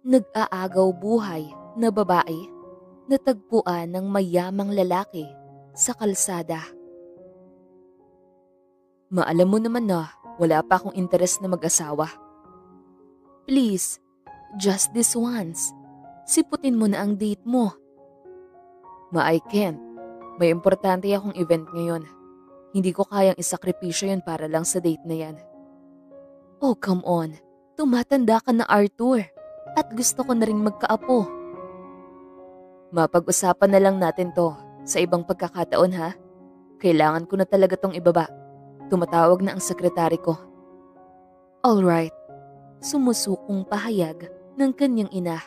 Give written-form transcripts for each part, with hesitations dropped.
Nag-aagaw buhay na babae natagpuan ng mayamang lalaki sa kalsada. Maalam mo naman na wala pa akong interes na mag-asawa. Please, just this once. Siputin mo na ang date mo. I can't. May importante akong event ngayon. Hindi ko kayang isakripisyo yun para lang sa date na yan. Oh, come on. Tumatanda ka na, Arthur. At gusto ko na rin magkaapo. Mapag-usapan na lang natin to sa ibang pagkakataon, ha? Kailangan ko na talaga tong ibaba. Tumatawag na ang sekretary ko. Alright. Sumusukong pahayag ng kanyang ina.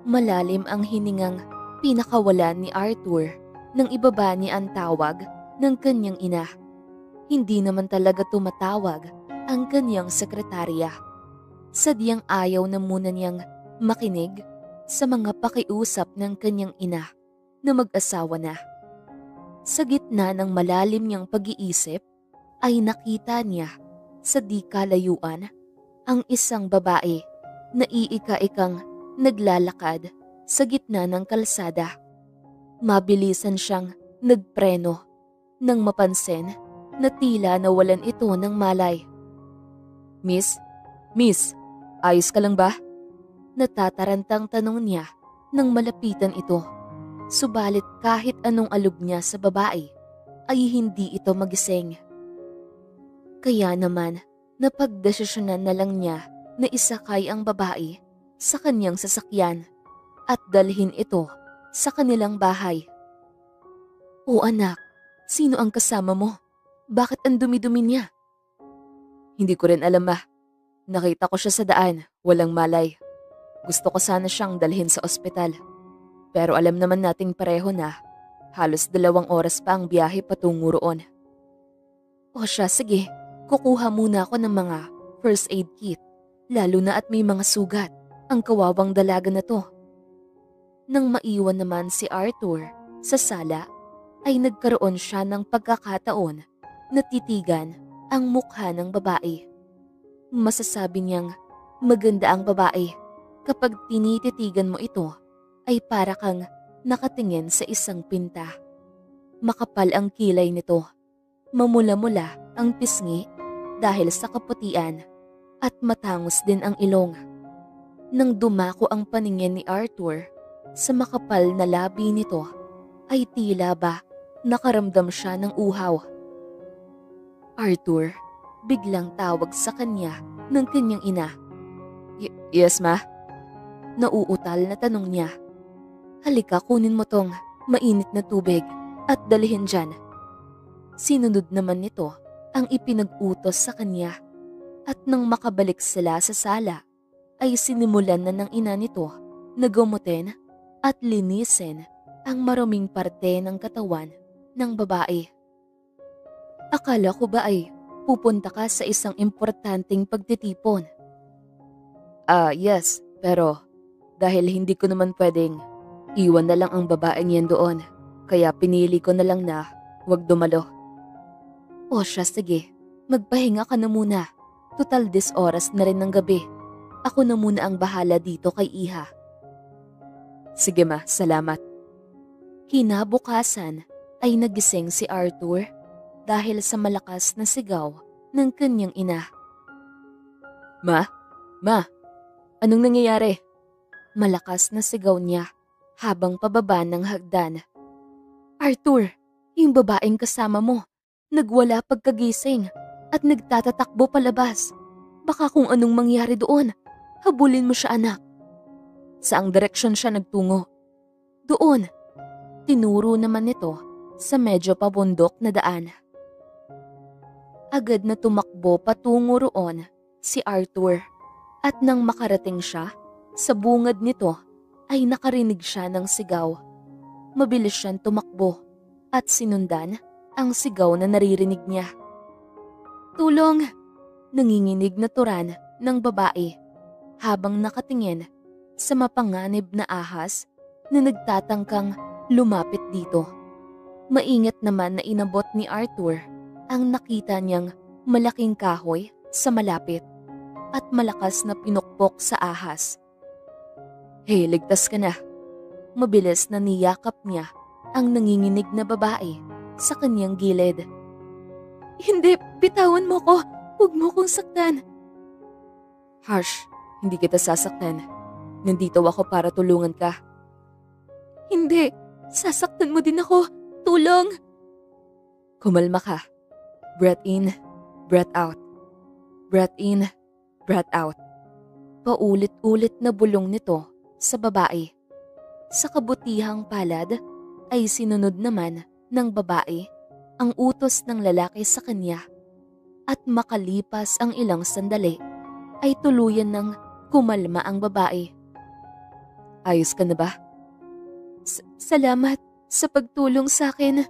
Malalim ang hiningang pinakawalan ni Arthur nang ibaba niya ang tawag ng kanyang ina. Hindi naman talaga tumatawag ang kanyang sekretarya. Sadyang ayaw na muna niyang makinig sa mga pakiusap ng kanyang ina na mag-asawa na. Sa gitna ng malalim niyang pag-iisip ay nakita niya sa di kalayuan ang isang babae na iika-ikang naglalakad sa gitna ng kalsada. Mabilisan siyang nagpreno nang mapansin na tila nawalan ito ng malay. Miss, ayos ka lang ba? Natatarantang tanong niya nang malapitan ito. Subalit kahit anong alog niya sa babae ay hindi ito magising. Kaya naman napagdesisyonan na lang niya na isakay ang babae sa kanyang sasakyan at dalhin ito sa kanilang bahay. O anak, sino ang kasama mo? Bakit ang dumi-dumi niya? Hindi ko rin alam, ma. Nakita ko siya sa daan, walang malay. Gusto ko sana siyang dalhin sa ospital. Pero alam naman nating pareho na halos 2 oras pa ang biyahe patungo roon. O siya, sige. Kukuha muna ako ng mga first aid kit. Lalo na at may mga sugat ang kawawang dalaga na to. Nang maiwan naman si Arthur sa sala, ay nagkaroon siya ng pagkakataon na titigan ang mukha ng babae. Masasabi niyang maganda ang babae kapag tinititigan mo ito ay para kang nakatingin sa isang pinta. Makapal ang kilay nito, mamula-mula ang pisngi dahil sa kaputian at matangos din ang ilong. Nang dumako ang paningin ni Arthur sa makapal na labi nito ay tila ba nakaramdam siya ng uhaw. Arthur, biglang tawag sa kanya ng kanyang ina. Yes, ma? Nauutal na tanong niya. Halika, kunin mo tong mainit na tubig at dalhin dyan. Sinunod naman nito ang ipinag-utos sa kanya at nang makabalik sila sa sala ay sinimulan na ng ina nito na gumutin at linisin ang maruming parte ng katawan ng babae. Akala ko ba ay pupunta ka sa isang importanteng pagtitipon? Yes, pero dahil hindi ko naman pwedeng iwan na lang ang babaeng yan doon, kaya pinili ko na lang na huwag dumalo. O siya, sige, magpahinga ka na muna. Total 10 oras na rin ng gabi. Ako na muna ang bahala dito kay Iha. Sige ma, salamat. Kinabukasan ay nagising si Arthur dahil sa malakas na sigaw ng kanyang ina. Ma, anong nangyayari? Malakas na sigaw niya habang pababa ng hagdan. Arthur, yung babaeng kasama mo, nagwala pagkagising at nagtatatakbo palabas. Baka kung anong mangyari doon, habulin mo siya, anak. Saang direksyon siya nagtungo? Doon. Tinuro naman nito sa medyo pabundok na daan. Agad na tumakbo patungo roon si Arthur at nang makarating siya, sa bungad nito ay nakarinig siya ng sigaw. Mabilis siyang tumakbo at sinundan ang sigaw na naririnig niya. Tulong! Nanginginig na turan ng babae habang nakatingin sa mapanganib na ahas na nagtatangkang lumapit dito. Maingat naman na inabot ni Arthur ang nakita niyang malaking kahoy sa malapit at malakas na pinukpok sa ahas Hey, ligtas ka na. Mabilis na niyakap niya ang nanginginig na babae sa kanyang gilid. Hindi, bitawan mo ko. Huwag mo kong saktan. Harsh, hindi kita sasaktan. Nandito ako para tulungan ka. Hindi, sasaktan mo din ako. Tulong! Kumalma ka. Breath in, breath out. Breath in, breath out. Paulit-ulit na bulong nito sa babae. Sa kabutihang palad ay sinunod naman ng babae ang utos ng lalaki sa kanya. At makalipas ang ilang sandali ay tuluyan ng kumalma ang babae. Ayos ka na ba? Salamat sa pagtulong sa akin.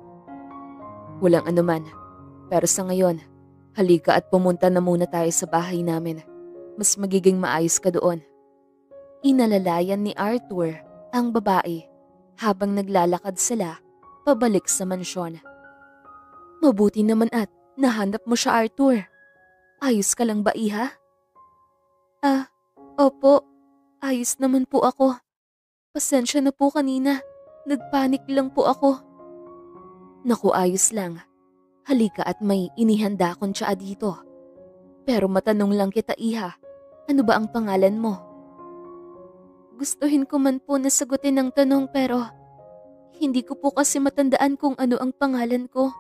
Walang anuman. Pero sa ngayon, halika at pumunta na muna tayo sa bahay namin. Mas magiging maayos ka doon. Inalalayan ni Arthur ang babae habang naglalakad sila pabalik sa mansyon. Mabuti naman at nahanap mo siya, Arthur. Ayos ka lang ba, iha? Opo. Ayos naman po ako. Pasensya na po kanina. Nagpanik lang po ako. Naku, ayos lang. Halika at may inihanda akong tsaa dito. Pero matanong lang kita, iha. Ano ba ang pangalan mo? Gustuhin ko man po na sagutin ang tanong pero hindi ko po kasi matandaan kung ano ang pangalan ko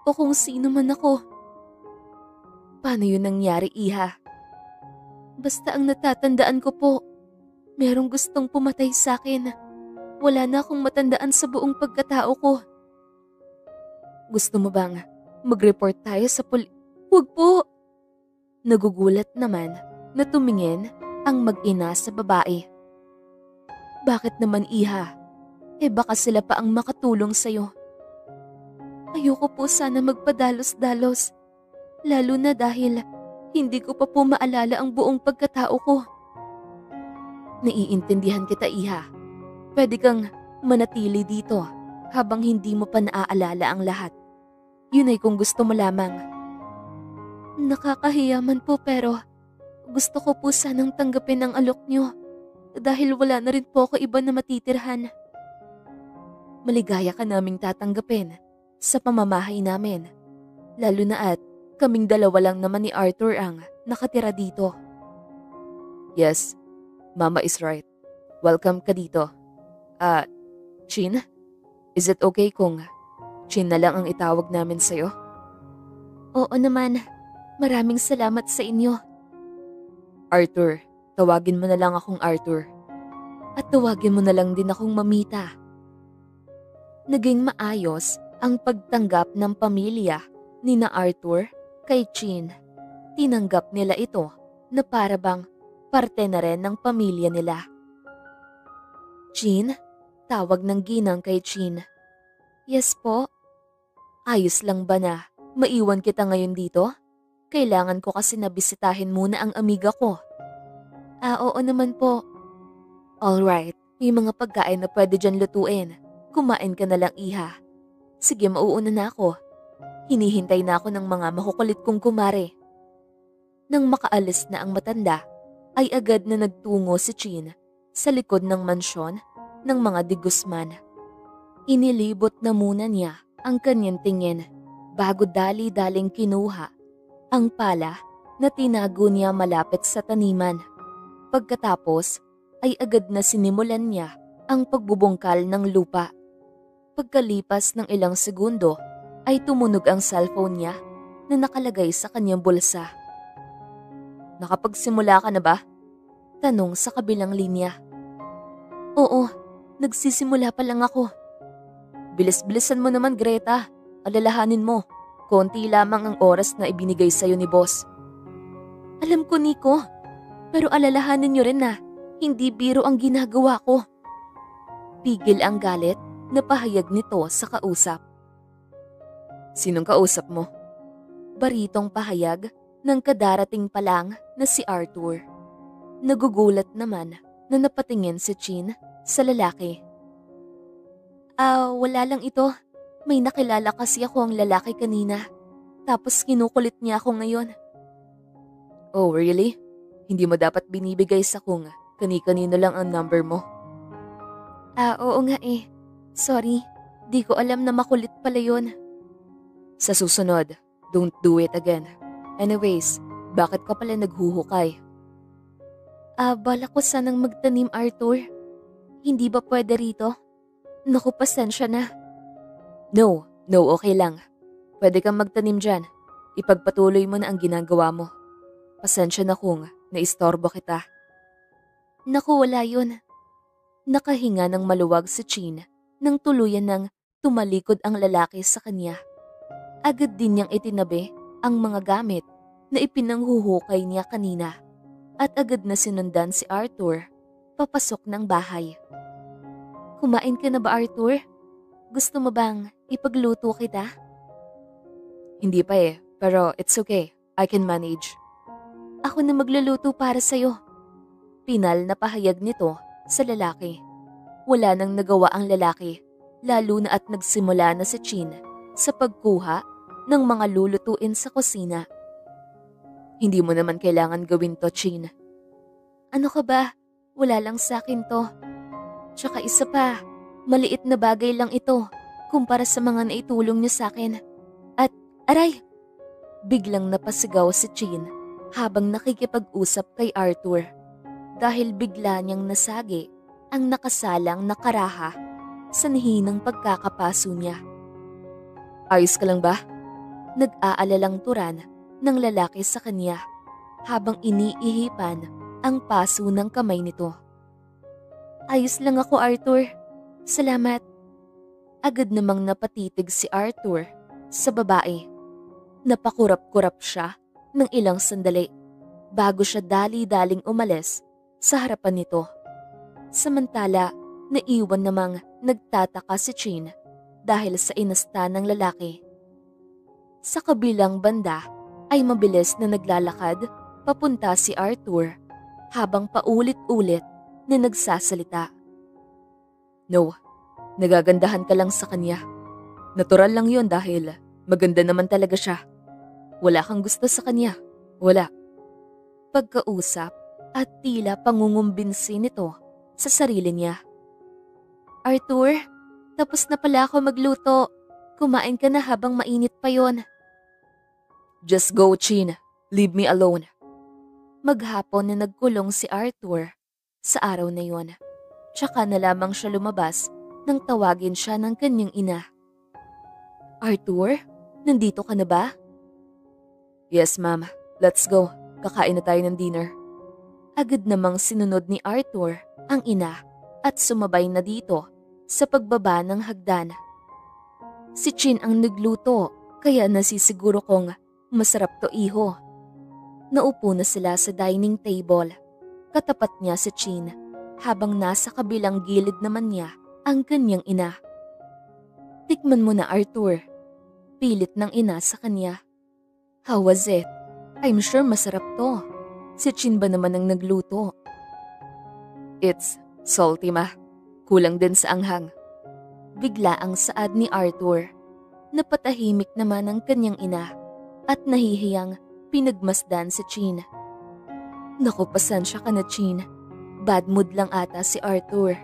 o kung sino man ako. Paano yun nangyari, iha? Basta ang natatandaan ko po, merong gustong pumatay sa akin. Wala na akong matandaan sa buong pagkatao ko. Gusto mo bang mag-report tayo sa Huwag po! Nagugulat naman na tumingin ang mag-ina sa babae. Bakit naman, iha? Baka sila pa ang makatulong sa'yo. Ayoko po sana magpadalos-dalos. Lalo na dahil hindi ko pa po maalala ang buong pagkatao ko. Naiintindihan kita, iha. Pwede kang manatili dito habang hindi mo pa naaalala ang lahat. Yun ay kung gusto mo lamang. Nakakahiyaman po pero gusto ko po sanang tanggapin ang alok nyo dahil wala na rin po ako iba na matitirhan. Maligaya ka naming tatanggapin sa pamamahay namin. Lalo na at kaming dalawa lang naman ni Arthur ang nakatira dito. Yes, Mama is right. Welcome ka dito. Chin? Is it okay kung Chin na lang ang itawag namin sa'yo? Oo naman. Maraming salamat sa inyo. Arthur, tawagin mo na lang akong Arthur. At tawagin mo na lang din akong Mamita. Naging maayos ang pagtanggap ng pamilya ni na Arthur kay Chin. Tinanggap nila ito na para bang parte na rin ng pamilya nila. Chin? Tawag ng ginang kay Chin. Yes po. Ayos lang ba na maiwan kita ngayon dito? Kailangan ko kasi nabisitahin muna ang amiga ko. Oo naman po. Alright, may mga pagkain na pwede dyan lutuin. Kumain ka na lang, iha. Sige, mauuna na ako. Hinihintay na ako ng mga makukulit kong kumare. Nang makaalis na ang matanda, ay agad na nagtungo si Chin sa likod ng mansyon ng mga de Guzman. Inilibot na muna niya ang kanyang tingin bago dali-daling kinuha ang pala na tinago niya malapit sa taniman. Pagkatapos ay agad na sinimulan niya ang pagbubungkal ng lupa. Pagkalipas ng ilang segundo ay tumunog ang cellphone niya na nakalagay sa kanyang bulsa. Nakapagsimula ka na ba? Tanong sa kabilang linya. Oo, nagsisimula pa lang ako. Bilis-bilisan mo naman, Greta. Alalahanin mo, konti lamang ang oras na ibinigay sa'yo ni boss. Alam ko, Nico. Pero alalahanin niyo rin na hindi biro ang ginagawa ko. Pigil ang galit na pahayag nito sa kausap. Sinong kausap mo? Baritong pahayag ng kadarating pa lang na si Arthur. Nagugulat naman na napatingin si Chin sa lalaki. Wala lang ito. May nakilala kasi ako ang lalaki kanina. Tapos kinukulit niya ako ngayon. Oh, really? Hindi mo dapat binibigay sa kung kani-kanino lang ang number mo. Oo nga eh. Sorry, di ko alam na makulit pala yun. Sa susunod, don't do it again. Anyways, bakit ka pala naghuhukay? Balak ko sanang magtanim, Arthur. Hindi ba pwede rito? Naku, pasensya na. No, okay lang. Pwede kang magtanim dyan. Ipagpatuloy mo na ang ginagawa mo. Pasensya na kung naistorbo kita. Naku, wala yun. Nakahinga ng maluwag si Chin nang tuluyan ng tumalikod ang lalaki sa kanya. Agad din niyang itinabi ang mga gamit na ipinanghuhukay niya kanina at agad na sinundan si Arthur papasok ng bahay. Kumain ka na ba, Arthur? Gusto mo bang ipagluto kita? Hindi pa eh, pero it's okay. I can manage. Ako na magluluto para sa'yo. Pinal na pahayag nito sa lalaki. Wala nang nagawa ang lalaki, lalo na at nagsimula na si Chin sa pagkuha ng mga lulutuin sa kusina. Hindi mo naman kailangan gawin to, Chin. Ano ka ba? Wala lang sa akin to. Tsaka isa pa, maliit na bagay lang ito kumpara sa mga naitulong niyo sa akin. At, aray! Biglang napasigaw si Chin habang nakikipag-usap kay Arthur dahil bigla niyang nasagi ang nakasalang na karaha sa nihinang pagkakapaso niya. Ayos ka lang ba? Nag-aalalang turan ng lalaki sa kanya habang iniihipan ang paso ng kamay nito. Ayos lang ako, Arthur. Salamat. Agad namang napatitig si Arthur sa babae. Napakurap-kurap siya ng ilang sandali bago siya dali-daling umalis sa harapan nito. Samantala, naiwan namang nagtataka si Chin dahil sa inasta ng lalaki. Sa kabilang banda ay mabilis na naglalakad papunta si Arthur habang paulit-ulit na nagsasalita. No, nagagandahan ka lang sa kanya. Natural lang yun dahil maganda naman talaga siya. Wala kang gusto sa kanya. Wala. Pagkausap at tila pangungumbinsi nito sa sarili niya. Arthur, tapos na pala ako magluto. Kumain ka na habang mainit pa yon. Just go, Chin. Leave me alone. Maghapon na nagkulong si Arthur sa araw na yon. Tsaka na lamang siya lumabas nang tawagin siya ng kanyang ina. Arthur, nandito ka na ba? Yes, ma'am. Let's go. Kakain na tayo ng dinner. Agad namang sinunod ni Arthur ang ina at sumabay na dito sa pagbaba ng hagdan. Si Chin ang nagluto kaya nasisiguro kong masarap to, iho. Naupo na sila sa dining table. Katapat niya si Chin habang nasa kabilang gilid naman niya ang kanyang ina. Tikman mo na, Arthur. Pilit ng ina sa kanya. How was it? I'm sure masarap to. Si Chin ba naman ang nagluto? It's salty, ma. Kulang din sa anghang. Bigla ang saad ni Arthur. Napatahimik naman ang kanyang ina at nahihiyang pinagmasdan si Chin. Naku, pasensya ka na, Chin. Bad mood lang ata si Arthur.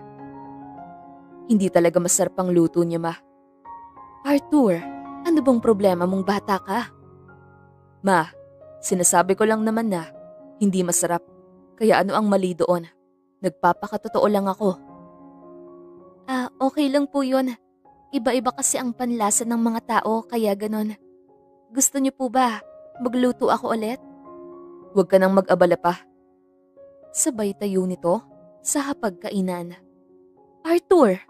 Hindi talaga masarap ang luto niya, ma. Arthur, ano bang problema mong bata ka? Ma, sinasabi ko lang naman na hindi masarap. Kaya ano ang mali doon? Nagpapakatotoo lang ako. Okay lang po yun. Iba-iba kasi ang panlasa ng mga tao kaya ganon. Gusto niyo po ba magluto ako ulit? Huwag ka nang mag-abala pa. Sabay tayo nito sa hapagkainan. Arthur!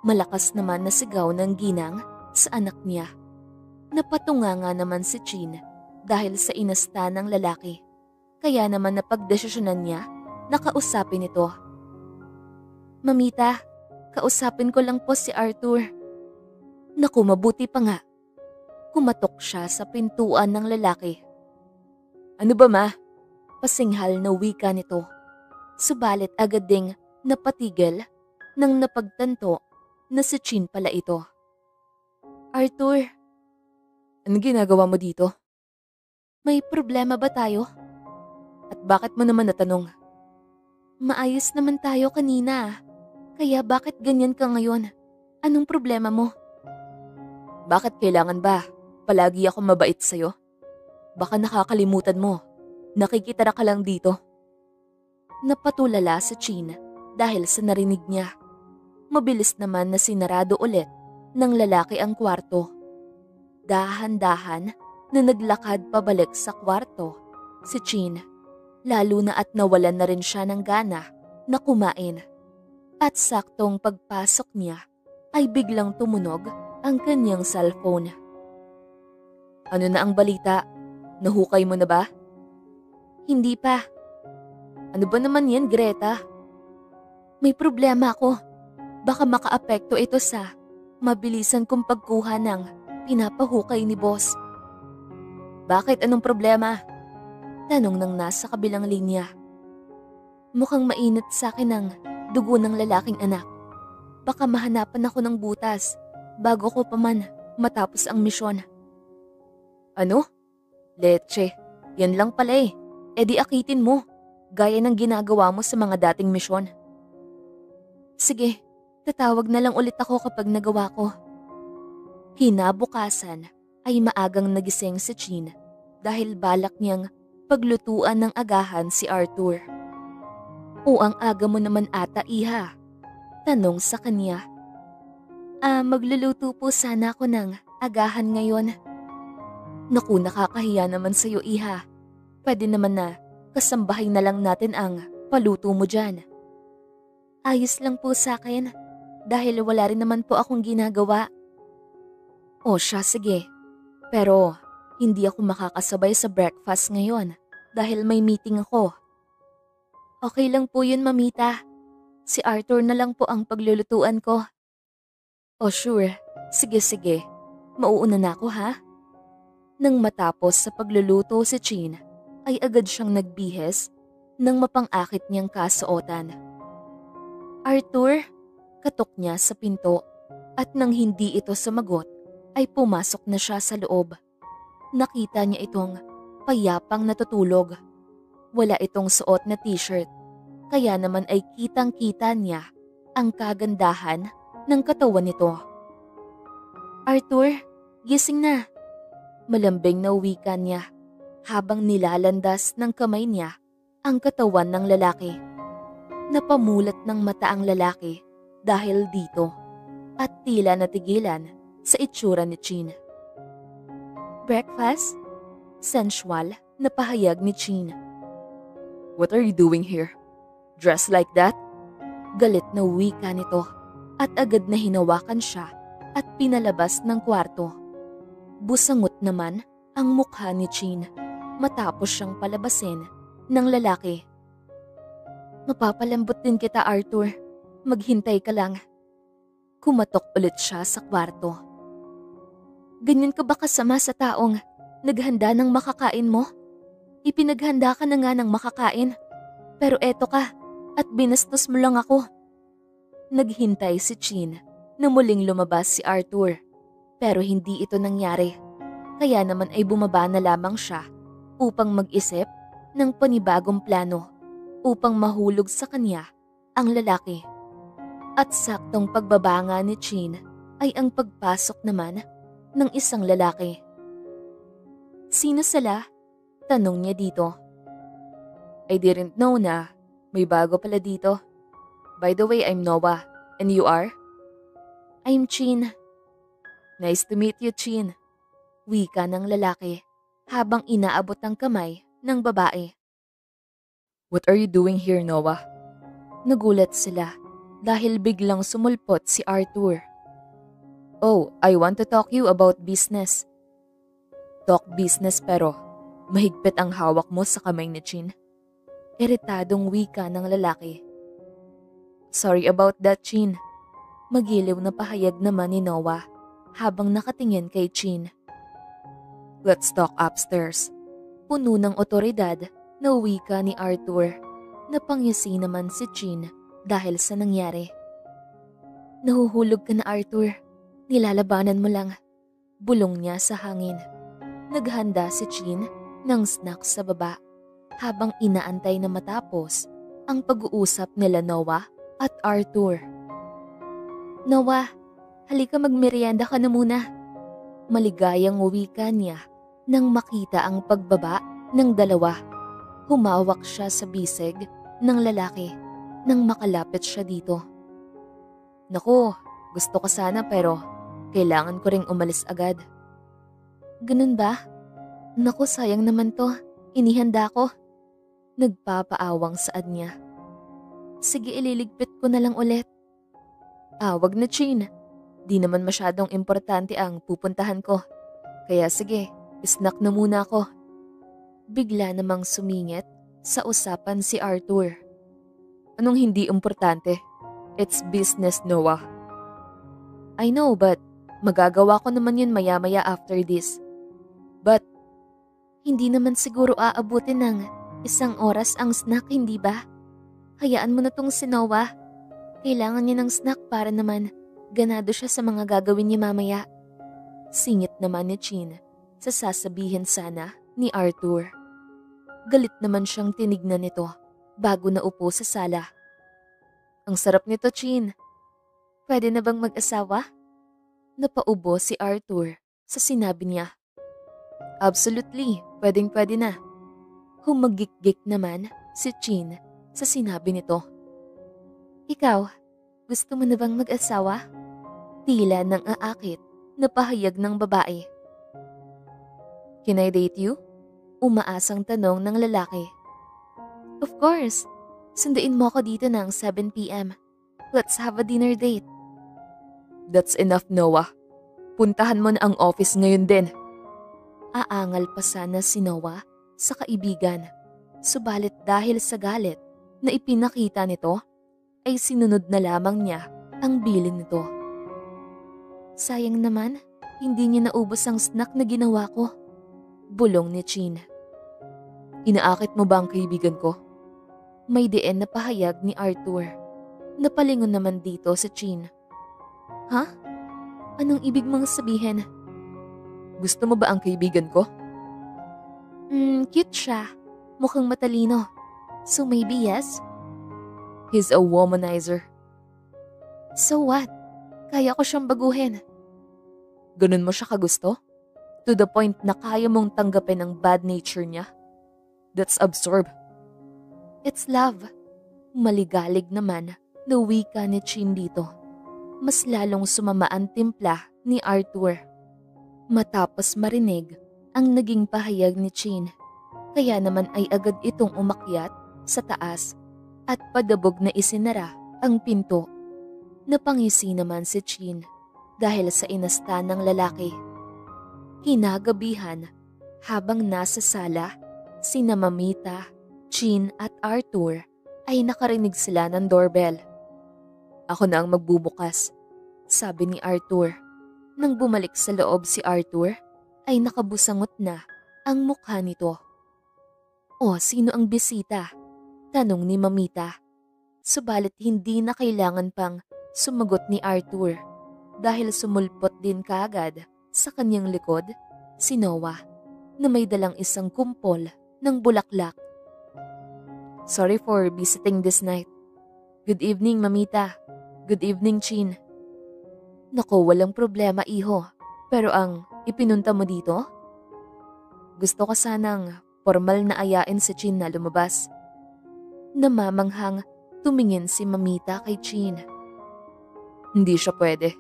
Malakas naman na sigaw ng ginang sa anak niya. Napatunganga naman si Chin dahil sa inasta ng lalaki. Kaya naman napagdesisyonan niya na kausapin ito. Mamita, kausapin ko lang po si Arthur. Naku, mabuti pa nga. Kumatok siya sa pintuan ng lalaki. Ano ba, ma? Pasinghal na wika nito. Subalit agad ding napatigil nang napagtanto na si Chin pala ito. Arthur, ano ginagawa mo dito? May problema ba tayo? At bakit mo naman natanong? Maayos naman tayo kanina. Kaya bakit ganyan ka ngayon? Anong problema mo? Bakit kailangan ba? Palagi ako mabait sa'yo? Baka nakakalimutan mo. Nakikitira ka lang dito. Napatulala si Chin dahil sa narinig niya. Mabilis naman na sinarado ulit ng lalaki ang kwarto. Dahan-dahan na naglakad pabalik sa kwarto si Chin, lalo na at nawalan na rin siya ng gana na kumain. At saktong pagpasok niya ay biglang tumunog ang kanyang cellphone. Ano na ang balita? Nahukay mo na ba? Hindi pa. Ano ba naman yan, Greta? May problema ako. Baka makaapekto ito sa mabilisan kong pagkuha ng pinapahukay ni boss. Bakit? Anong problema? Tanong ng nasa kabilang linya. Mukhang mainit sa akin ang dugo ng lalaking anak. Baka mahanapan ako ng butas bago ko pa man matapos ang misyon. Ano? Leche. Yan lang pala eh. E di akitin mo. Gaya ng ginagawa mo sa mga dating misyon. Sige, tatawag na lang ulit ako kapag nagawa ko. Kinabukasan ay maagang nagising si Chin dahil balak niyang paglutuan ng agahan si Arthur. O ang aga mo naman ata, iha? Tanong sa kanya. Magluluto po sana ako ng agahan ngayon. Naku, nakakahiya naman sa'yo, iha. Pwede naman na kasambahay na lang natin ang paluto mo dyan. Ayos lang po sa akin dahil wala rin naman po akong ginagawa. O siya, sige. Pero hindi ako makakasabay sa breakfast ngayon dahil may meeting ako. Okay lang po yun, mamita. Si Arthur na lang po ang paglulutuan ko. Oh sure, sige. Mauuna na ako ha? Nang matapos sa pagluluto si Chin, ay agad siyang nagbihis ng mapang-akit niyang kasuotan. Arthur, katok niya sa pinto at nang hindi ito sumagot ay pumasok na siya sa loob. Nakita niya itong payapang natutulog. Wala itong suot na t-shirt, kaya naman ay kitang-kita niya ang kagandahan ng katawan nito. Arthur, gising na. Malambing na wika niya habang nilalandas ng kamay niya ang katawan ng lalaki. Napamulat ng mata ang lalaki dahil dito at tila natigilan sa itsura ni Chin. Breakfast? Sensual na pahayag ni Chin. What are you doing here? Dressed like that? Galit na wika nito at agad na hinawakan siya at pinalabas ng kwarto. Busangot naman ang mukha ni Chin matapos siyang palabasin ng lalaki. Mapapalambot din kita, Arthur. Maghintay ka lang. Kumatok ulit siya sa kwarto. Ganyan ka ba kasama sa taong naghanda ng makakain mo? Ipinaghanda ka na nga ng makakain. Pero eto ka at binastos mo lang ako. Naghintay si Chin na muling lumabas si Arthur. Pero hindi ito nangyari. Kaya naman ay bumaba na lamang siya upang mag-isip ng panibagong plano upang mahulog sa kanya ang lalaki. At saktong pagbaba nga ni Chin ay ang pagpasok naman ng isang lalaki. Sino sila? Tanong niya dito. I didn't know na may bago pala dito. By the way, I'm Noah. And you are? I'm Chin. Nice to meet you, Chin. Wika ng lalaki habang inaabot ang kamay ng babae. What are you doing here, Noah? Nagulat sila dahil biglang sumulpot si Arthur. Oh, I want to talk you about business. Talk business pero mahigpit ang hawak mo sa kamay ni Chin. Iritadong wika ng lalaki. Sorry about that, Chin. Magiliw na pahayag naman ni Noah habang nakatingin kay Chin. Let's talk upstairs. Puno ng otoridad na wika ni Arthur. Napangyasi naman si Chin dahil sa nangyari. Nahuhulog ka na, Arthur. Nilalabanan mo lang. Bulong niya sa hangin. Naghanda si Chin ng snack sa baba habang inaantay na matapos ang pag-uusap nila Noah at Arthur. Noah, halika magmerienda ka na muna. Maligayang wika niya nang makita ang pagbaba ng dalawa. Humawak siya sa bisig ng lalaki nang makalapit siya dito. Naku, gusto ko sana pero kailangan ko ring umalis agad. Ganun ba? Naku, sayang naman to. Inihanda ko. Nagpapaawang saad niya. Sige, ililigpit ko na lang ulit. Wag na, Chin. Di naman masyadong importante ang pupuntahan ko. Kaya sige, snack na muna ako. Bigla namang sumingit sa usapan si Arthur. Anong hindi importante? It's business, Noah. I know, but magagawa ko naman yun maya-maya after this. But, hindi naman siguro aabutin ng 1 oras ang snack, hindi ba? Hayaan mo na tong si Noah. Kailangan niya ng snack para naman ganado siya sa mga gagawin niya mamaya. Singit naman ni Chin sa sasabihin sana ni Arthur. Galit naman siyang tinignan nito bago naupo sa sala. Ang sarap nito, Chin. Pwede na bang mag-asawa? Napaubo si Arthur sa sinabi niya. Absolutely, pwedeng-pwede na. Humagik-gik naman si Chin sa sinabi nito. Ikaw, gusto mo na bang mag-asawa? Tila nang aakit na pahayag ng babae. Can I date you? Umaasang tanong ng lalaki. Of course. Sunduin mo ako dito ng 7 p.m. Let's have a dinner date. That's enough, Noah. Puntahan mo na ang office ngayon din. Aangal pa sana si Noah sa kaibigan. Subalit dahil sa galit na ipinakita nito, ay sinunod na lamang niya ang bilin nito. Sayang naman, hindi niya naubos ang snack na ginawa ko. Bulong ni Chin. Inaakit mo ba ang kaibigan ko? May diin na pahayag ni Arthur. Napalingon naman dito sa Chin. Ha? Anong ibig mong sabihin? Gusto mo ba ang kaibigan ko? Cute siya. Mukhang matalino. So maybe yes? He's a womanizer. So what? Kaya ko siyang baguhin. Ganun mo siya kagusto? To the point na kaya mong tanggapin ang bad nature niya? That's absurd. It's love. Maligalig naman na wika ni Chin dito. Mas lalong sumama ang timpla ni Arthur. Matapos marinig ang naging pahayag ni Chin, kaya naman ay agad itong umakyat sa taas at padabog na isinara ang pinto. Napangisi naman si Chin dahil sa inasta ng lalaki. Kinagabihan, habang nasa sala, sina Mamita, Chin at Arthur ay nakarinig sila ng doorbell. Ako na ang magbubukas, sabi ni Arthur. Nang bumalik sa loob si Arthur, ay nakabusangot na ang mukha nito. O, sino ang bisita? Tanong ni Mamita. Subalit hindi na kailangan pang sumagot ni Arthur dahil sumulpot din kaagad sa kanyang likod si Noah na may dalang isang kumpol ng bulaklak. Sorry for visiting this night. Good evening, Mamita. Good evening, Chin. Naku, walang problema, iho. Pero ang ipinunta mo dito? Gusto ko sanang formal na ayain si Chin na lumabas. Namamanghang tumingin si Mamita kay Chin. Hindi siya pwede.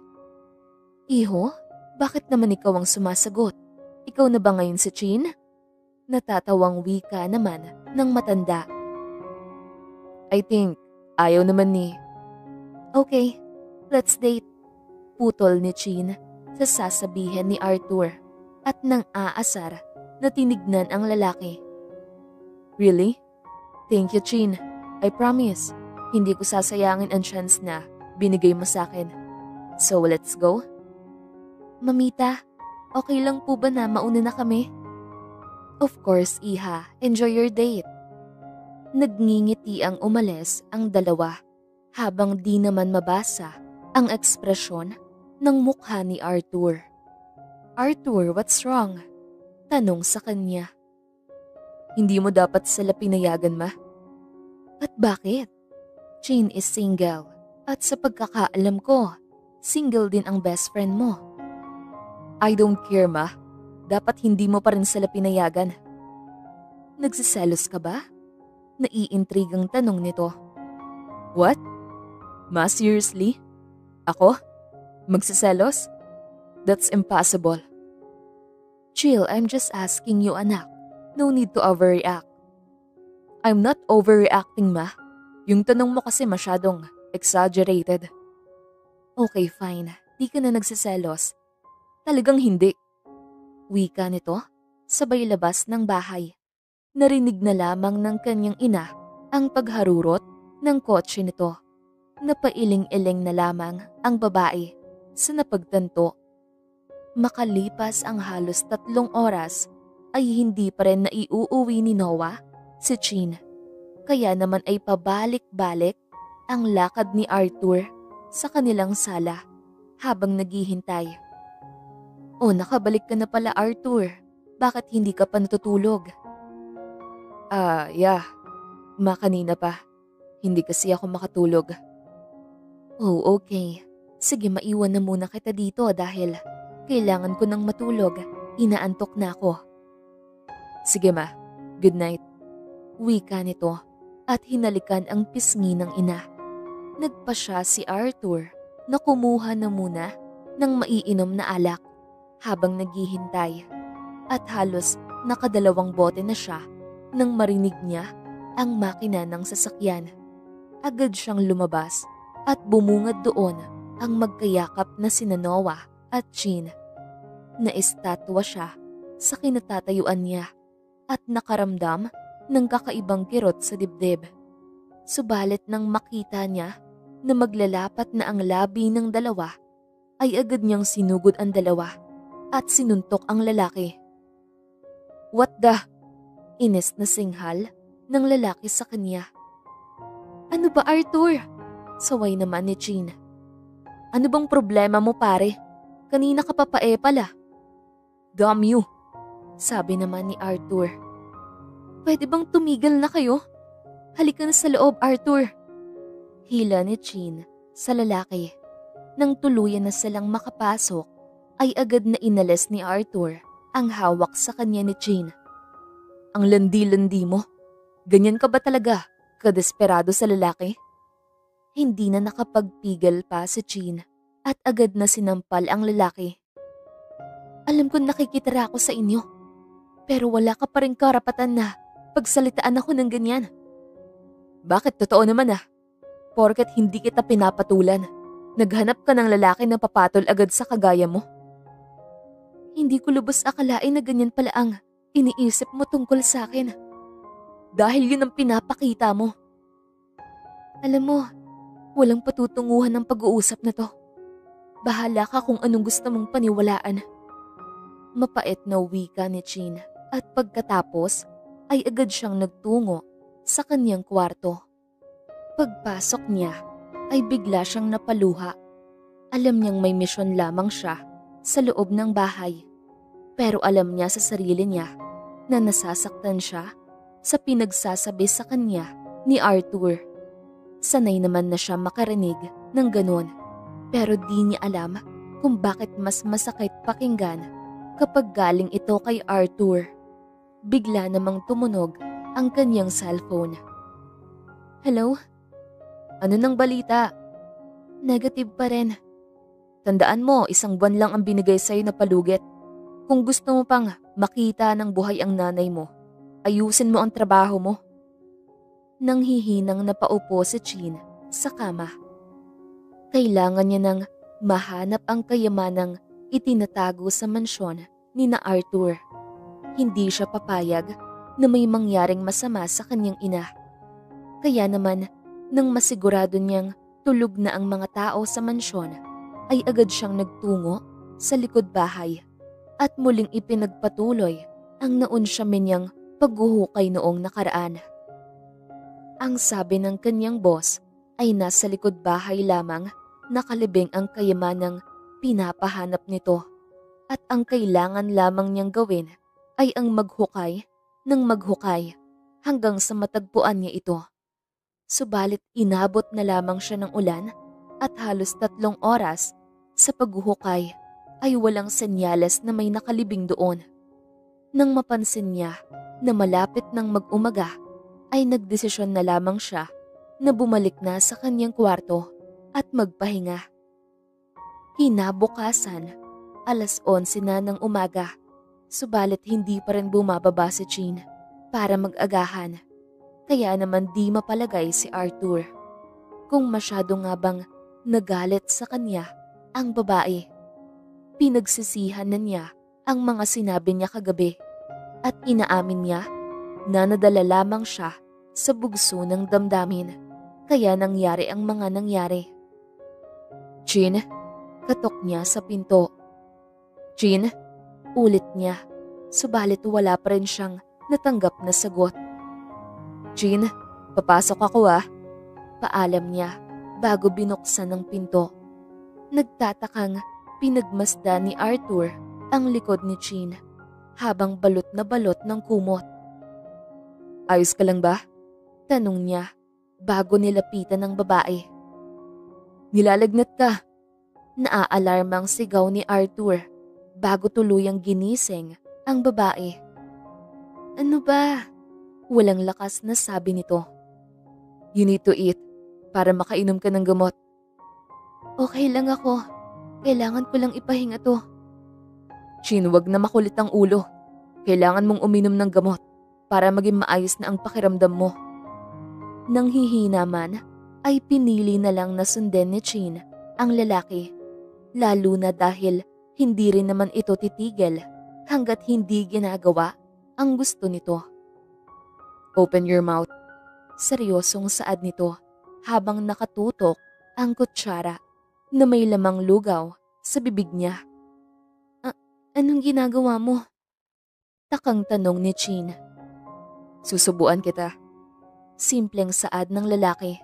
Iho, bakit naman ikaw ang sumasagot? Ikaw na ba ngayon si Chin? Natatawang wika naman ng matanda. I think ayaw naman ni... Okay, let's date. Putol ni Chin sa sasabihin ni Arthur at nang aasar na tinignan ang lalaki. Really? Thank you, Chin. I promise, hindi ko sasayangin ang chance na binigay mo sa akin. So let's go? Mamita, okay lang po ba na mauna na kami? Of course, Iha. Enjoy your date. Nagngingiti ang umalis ang dalawa habang di naman mabasa ang ekspresyon ng mukha ni Arthur. Arthur, what's wrong? Tanong sa kanya. Hindi mo dapat sila pinayagan, ma? At bakit? Chin is single at sa pagkakaalam ko, Single din ang best friend mo. I don't care, ma. Dapat hindi mo pa rin sila pinayagan. Nagsiselos ka ba? Naiintrigang tanong nito. What? Ma, seriously? Ako? Magsiselos? That's impossible. Chill, I'm just asking you, anak. No need to overreact. I'm not overreacting, ma. Yung tanong mo kasi masyadong exaggerated. Okay, fine. Di ka na nagsiselos. Talagang hindi. Wika nito, sabay labas ng bahay. Narinig na lamang ng kanyang ina ang pagharurot ng kotse nito. Napailing-iling na lamang ang babae sa napagtanto. Makalipas ang halos 3 oras ay hindi pa rin naiuuwi ni Noah si Chin. Kaya naman ay pabalik-balik ang lakad ni Arthur sa kanilang sala habang naghihintay. Oh, nakabalik ka na pala, Arthur. Bakit hindi ka pa natutulog? Yeah. Kanina pa. Hindi kasi ako makatulog. Oh, okay. Sige, maiwan na muna kita dito dahil kailangan ko nang matulog. Inaantok na ako. Sige, ma. Good night. Wika nito at hinalikan ang pisngi ng ina. Nagpasya si Arthur na kumuha na muna ng maiinom na alak habang naghihintay at halos nakadalawang bote na siya nang marinig niya ang makina ng sasakyan. Agad siyang lumabas at bumungad doon ang magkayakap na sina Noah at Chin. Naistatwa siya sa kinatatayuan niya at nakaramdam ng kakaibang kirot sa dibdib. Subalit nang makita niya na maglalapat na ang labi ng dalawa, ay agad niyang sinugod ang dalawa at sinuntok ang lalaki. What the? Inis na singhal ng lalaki sa kanya. Ano ba, Arthur? Saway naman ni Chin. Ano bang problema mo, pare? Kanina ka pa pala. Damn you, sabi naman ni Arthur. Pwede bang tumigil na kayo? Halika na sa loob, Arthur. Hila ni Chin sa lalaki. Nang tuluyan na silang makapasok, ay agad na inalis ni Arthur ang hawak sa kanya ni Chin. Ang landi-landi mo. Ganyan ka ba talaga? Kadesperado sa lalaki? Hindi na nakapagpigil pa si Chin at agad na sinampal ang lalaki. Alam ko nakikitira ako sa inyo, pero wala ka pa rin karapatan na pagsalitaan ako ng ganyan. Bakit? Totoo naman ah. Porket hindi kita pinapatulan, naghanap ka ng lalaki na papatol agad sa kagaya mo. Hindi ko lubos akalain na ganyan pala ang iniisip mo tungkol sa akin. Dahil yun ang pinapakita mo. Alam mo, walang patutunguhan ng pag-uusap na to. Bahala ka kung anong gusto mong paniwalaan. Mapait na wika ni Chin at pagkatapos ay agad siyang nagtungo sa kanyang kwarto. Pagpasok niya ay bigla siyang napaluha. Alam niyang may misyon lamang siya sa loob ng bahay. Pero alam niya sa sarili niya na nasasaktan siya sa pinagsasabi sa kanya ni Arthur. Sanay naman na siya makarinig ng ganon. Pero di niya alam kung bakit mas masakit pakinggan kapag galing ito kay Arthur. Bigla namang tumunog ang kanyang cellphone. Hello? Ano nang balita? Negative pa rin. Tandaan mo, 1 buwan lang ang binigay sa'yo na palugit. Kung gusto mo pang makita ng buhay ang nanay mo, ayusin mo ang trabaho mo. Nang hihinang napaupo si Chin sa kama. Kailangan niya nang mahanap ang kayamanang itinatago sa mansyon ni na Arthur. Hindi siya papayag na may mangyaring masama sa kanyang ina. Kaya naman, nang masigurado niyang tulog na ang mga tao sa mansyon, ay agad siyang nagtungo sa likod bahay at muling ipinagpatuloy ang naunsyamin niyang paghuhukay noong nakaraan. Ang sabi ng kanyang boss ay nasa likod bahay lamang nakalibing ang kayamanang pinapahanap nito at ang kailangan lamang niyang gawin ay ang maghukay ng maghukay hanggang sa matagpuan niya ito. Subalit inabot na lamang siya ng ulan at halos 3 oras Sa paghuhukay ay walang senyales na may nakalibing doon. Nang mapansin niya na malapit ng mag-umaga, ay nagdesisyon na lamang siya na bumalik na sa kanyang kwarto at magpahinga. Kinabukasan, 11:00 na ng umaga, subalit hindi pa rin bumababa si Chin para mag-agahan. Kaya naman di mapalagay si Arthur kung masyado nga bang nagalit sa kanya ang babae. Pinagsisihan na niya ang mga sinabi niya kagabi at inaamin niya na nadala lamang siya sa bugso ng damdamin kaya nangyari ang mga nangyari. Chin, katok niya sa pinto. Chin, ulit niya, subalit wala pa rin siyang natanggap na sagot. Chin, papasok ako paalam niya bago binuksan ng pinto. Nagtatakang pinagmasdan ni Arthur ang likod ni Chin habang balot na balot ng kumot. Ayos ka lang ba? Tanong niya bago nilapitan ng babae. Nilalagnat ka. Naaalarmang sigaw ni Arthur bago tuluyang ginising ang babae. Ano ba? Walang lakas na sabi nito. You need to eat para makainom ka ng gamot. Okay lang ako. Kailangan ko lang ipahinga to. Chin, wag na makulit ang ulo. Kailangan mong uminom ng gamot para maging maayos na ang pakiramdam mo. Nang hihina man, ay pinili na lang na sundan ni Chin ang lalaki. Lalo na dahil hindi rin naman ito titigil hanggat hindi ginagawa ang gusto nito. Open your mouth. Seryosong saad nito habang nakatutok ang kutsara na may lamang lugaw sa bibig niya. Anong ginagawa mo? Takang tanong ni Chin. Susubuan kita. Simpleng saad ng lalaki.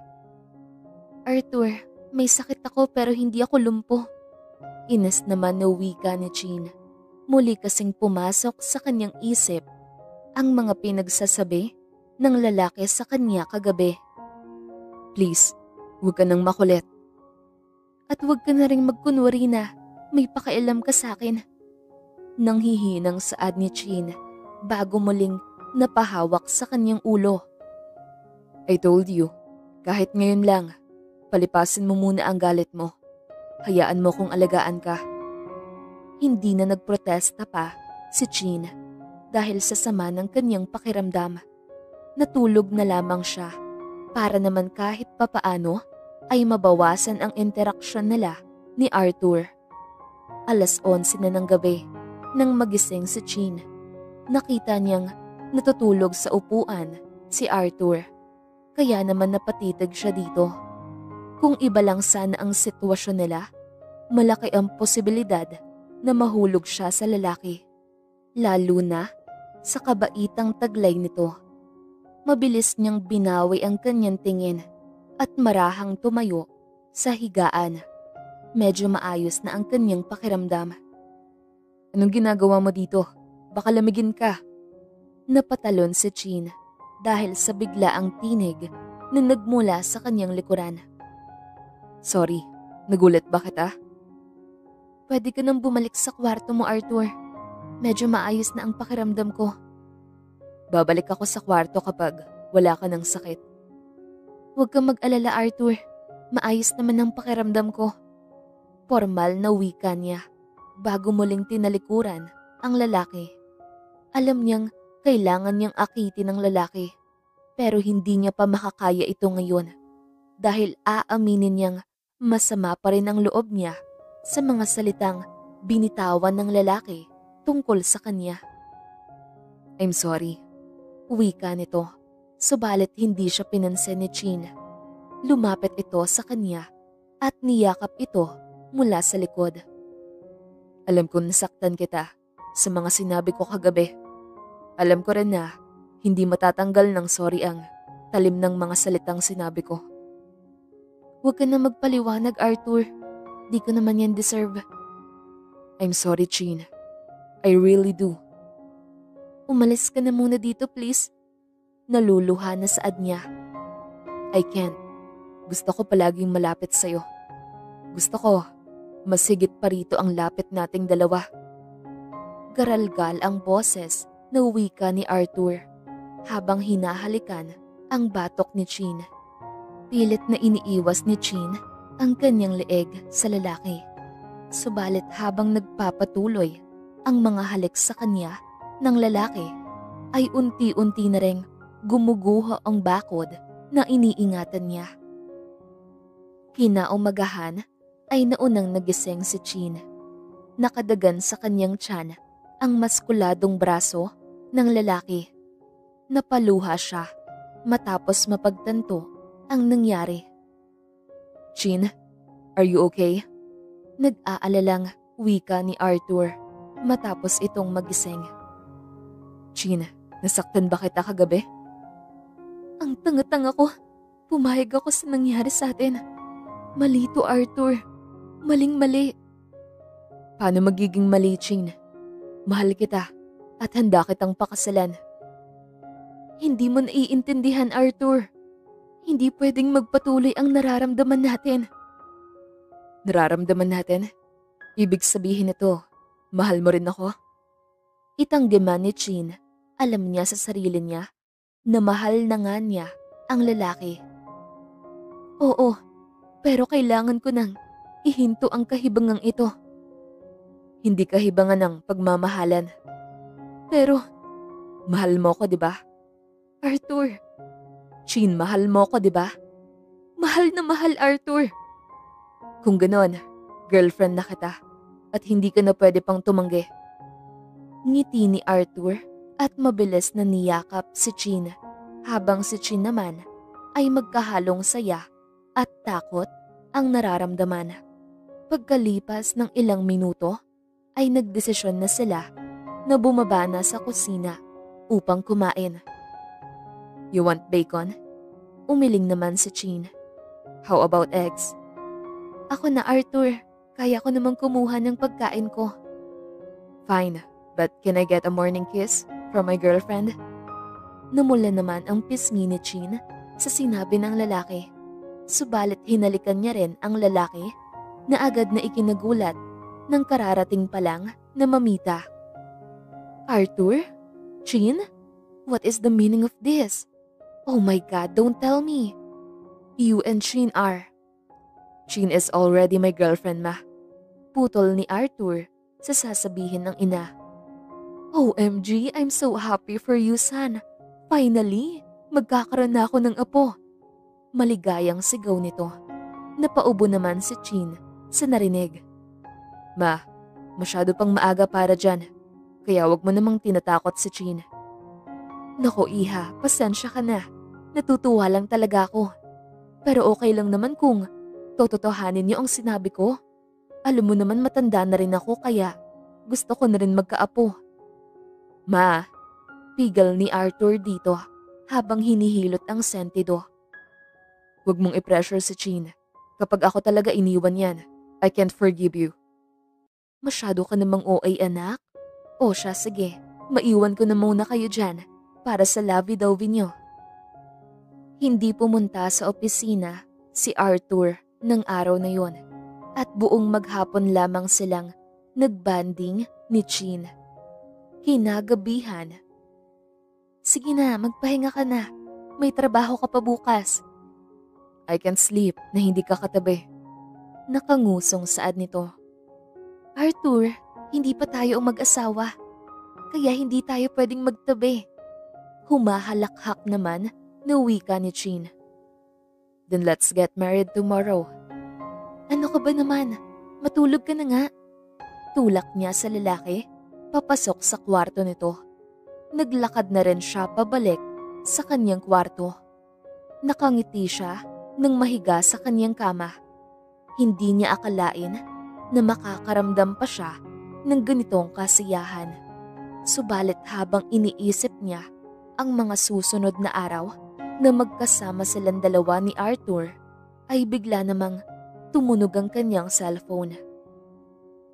Arthur, may sakit ako pero hindi ako lumpo. Inis naman na wika ni Chin. Muli kasing pumasok sa kanyang isip ang mga pinagsasabi ng lalaki sa kanya kagabi. Please, huwag ka nang makulit. At huwag ka na rin magkunwari na may pakialam ka sa akin. Nang hihinang saad ni Chin bago muling napahawak sa kanyang ulo. I told you, kahit ngayon lang, palipasin mo muna ang galit mo. Hayaan mo kung alagaan ka. Hindi na nagprotesta pa si Chin dahil sa sama ng kanyang pakiramdam. Natulog na lamang siya para naman kahit papaano ay mabawasan ang interaksyon nila ni Arthur. 11:00 na ng gabi nang magising si Chin. Nakita niyang natutulog sa upuan si Arthur. Kaya naman napatitig siya dito. Kung iba lang sana ang sitwasyon nila, malaki ang posibilidad na mahulog siya sa lalaki. Lalo na sa kabaitang taglay nito. Mabilis niyang binawi ang kanyang tingin at marahang tumayo sa higaan. Medyo maayos na ang kanyang pakiramdam. Anong ginagawa mo dito? Baka lamigin ka. Napatalon si Chin dahil sa biglaang tinig na nagmula sa kanyang likuran. Sorry, nagulat ba kita? Pwede ka nang bumalik sa kwarto mo, Arthur. Medyo maayos na ang pakiramdam ko. Babalik ako sa kwarto kapag wala ka ng sakit. Huwag kang mag-alala, Arthur. Maayos naman ang pakiramdam ko. Formal na wika niya bago muling tinalikuran ang lalaki. Alam niyang kailangan niyang akitin ng lalaki pero hindi niya pa makakaya ito ngayon dahil aaminin niyang masama pa rin ang loob niya sa mga salitang binitawan ng lalaki tungkol sa kanya. I'm sorry. Wika nito, subalit hindi siya pinansin ni Chin. Lumapit ito sa kanya at niyakap ito mula sa likod. Alam ko nasaktan kita sa mga sinabi ko kagabi. Alam ko rin na hindi matatanggal ng sorry ang talim ng mga salitang sinabi ko. Huwag ka na magpaliwanag, Arthur. Di ko naman yan deserve. I'm sorry, Chin. I really do. Umalis ka na muna dito, please. Naluluha na saad niya. I can't. Gusto ko palaging malapit sa'yo. Gusto ko Mas higit pa rito ang lapit nating dalawa. Garalgal ang boses na wika ni Arthur habang hinahalikan ang batok ni Chin. Pilit na iniiwas ni Chin ang kanyang leeg sa lalaki. Subalit habang nagpapatuloy ang mga halik sa kanya ng lalaki, ay unti-unti na ring gumuguho ang bakod na iniingatan niya. Kinaumagahan ay naunang nagising si Chin. Nakadagan sa kanyang tiyan ang maskuladong braso ng lalaki. Napaluha siya matapos mapagtanto ang nangyari. Chin, are you okay? Nag-aalalang wika ni Arthur matapos itong magising. Chin, nasaktan ba kita kagabi? Ang tanga-tanga ko. Pumayag ako sa nangyari sa atin. Mali to, Arthur. Maling-mali. Paano magiging mali, Chin? Mahal kita at handa kitang pakasalan. Hindi mo naiintindihan, Arthur. Hindi pwedeng magpatuloy ang nararamdaman natin. Nararamdaman natin? Ibig sabihin nito, mahal mo rin ako? Itanggiman ni Chin, alam niya sa sarili niya na mahal na nga niya ang lalaki. Oo, pero kailangan ko nang ihinto ang kahibangang ito. Hindi kahibangan ng pagmamahalan. Pero, mahal mo ko, di ba? Arthur. Chin, mahal mo ko, di ba? Mahal na mahal, Arthur. Kung ganon, girlfriend na kita at hindi ka na pwede pang tumanggi. Ngiti ni Arthur at mabilis na niyakap si Chin habang si Chin naman ay magkahalong saya at takot ang nararamdaman. Pagkalipas ng ilang minuto ay nagdesisyon na sila na bumaba na sa kusina upang kumain. You want bacon? Umiling naman si Chin. How about eggs? Ako na, Arthur. Kaya ko namang kumuha ng pagkain ko. Fine, but can I get a morning kiss from my girlfriend? Namula naman ang pisngi ni Chin sa sinabi ng lalaki. Subalit hinalikan niya rin ang lalaki na agad na ikinagulat ng kararating pa lang na mamita. Arthur? Chin? What is the meaning of this? Oh my God, don't tell me. You and Chin are. Chin is already my girlfriend, ma. Putol ni Arthur sa sasabihin ng ina. OMG, I'm so happy for you, son. Finally, magkakaroon na ako ng apo. Maligayang sigaw nito. Napaubo naman si Chin sa narinig. Ma, masyado pang maaga para dyan. Kaya wag mo namang tinatakot si Chin. Nako iha, pasensya ka na. Natutuwa lang talaga ako. Pero okay lang naman kung tototohanin niyo ang sinabi ko. Alam mo naman matanda na rin ako kaya gusto ko na rin magkaapo. Ma, pigil ni Arthur dito habang hinihilot ang sentido. Huwag mong i-pressure si Chin. Kapag ako talaga iniwan yan, I can't forgive you. Masyado ka namang OA anak. O siya sige, maiwan ko na muna kayo dyan para sa lovey-dovey nyo. Hindi pumunta sa opisina si Arthur ng araw na yon at buong maghapon lamang silang nagbanding ni Chin. Kinagabihan. Sige na, magpahinga ka na. May trabaho ka pa bukas. I can't sleep na hindi ka katabi. Nakangusong saad nito. Arthur, hindi pa tayo ang mag-asawa. Kaya hindi tayo pwedeng magtabi. Humahalakhak naman na wika ni Chin. Then let's get married tomorrow. Ano ka ba naman? Matulog ka na nga. Tulak niya sa lalaki, papasok sa kwarto nito. Naglakad na rin siya pabalik sa kanyang kwarto. Nakangiti siya nang mahiga sa kanyang kama. Hindi niya akalain na makakaramdam pa siya ng ganitong kasiyahan. Subalit habang iniisip niya ang mga susunod na araw na magkasama silang dalawa ni Arthur, ay bigla namang tumunog ang kanyang cellphone.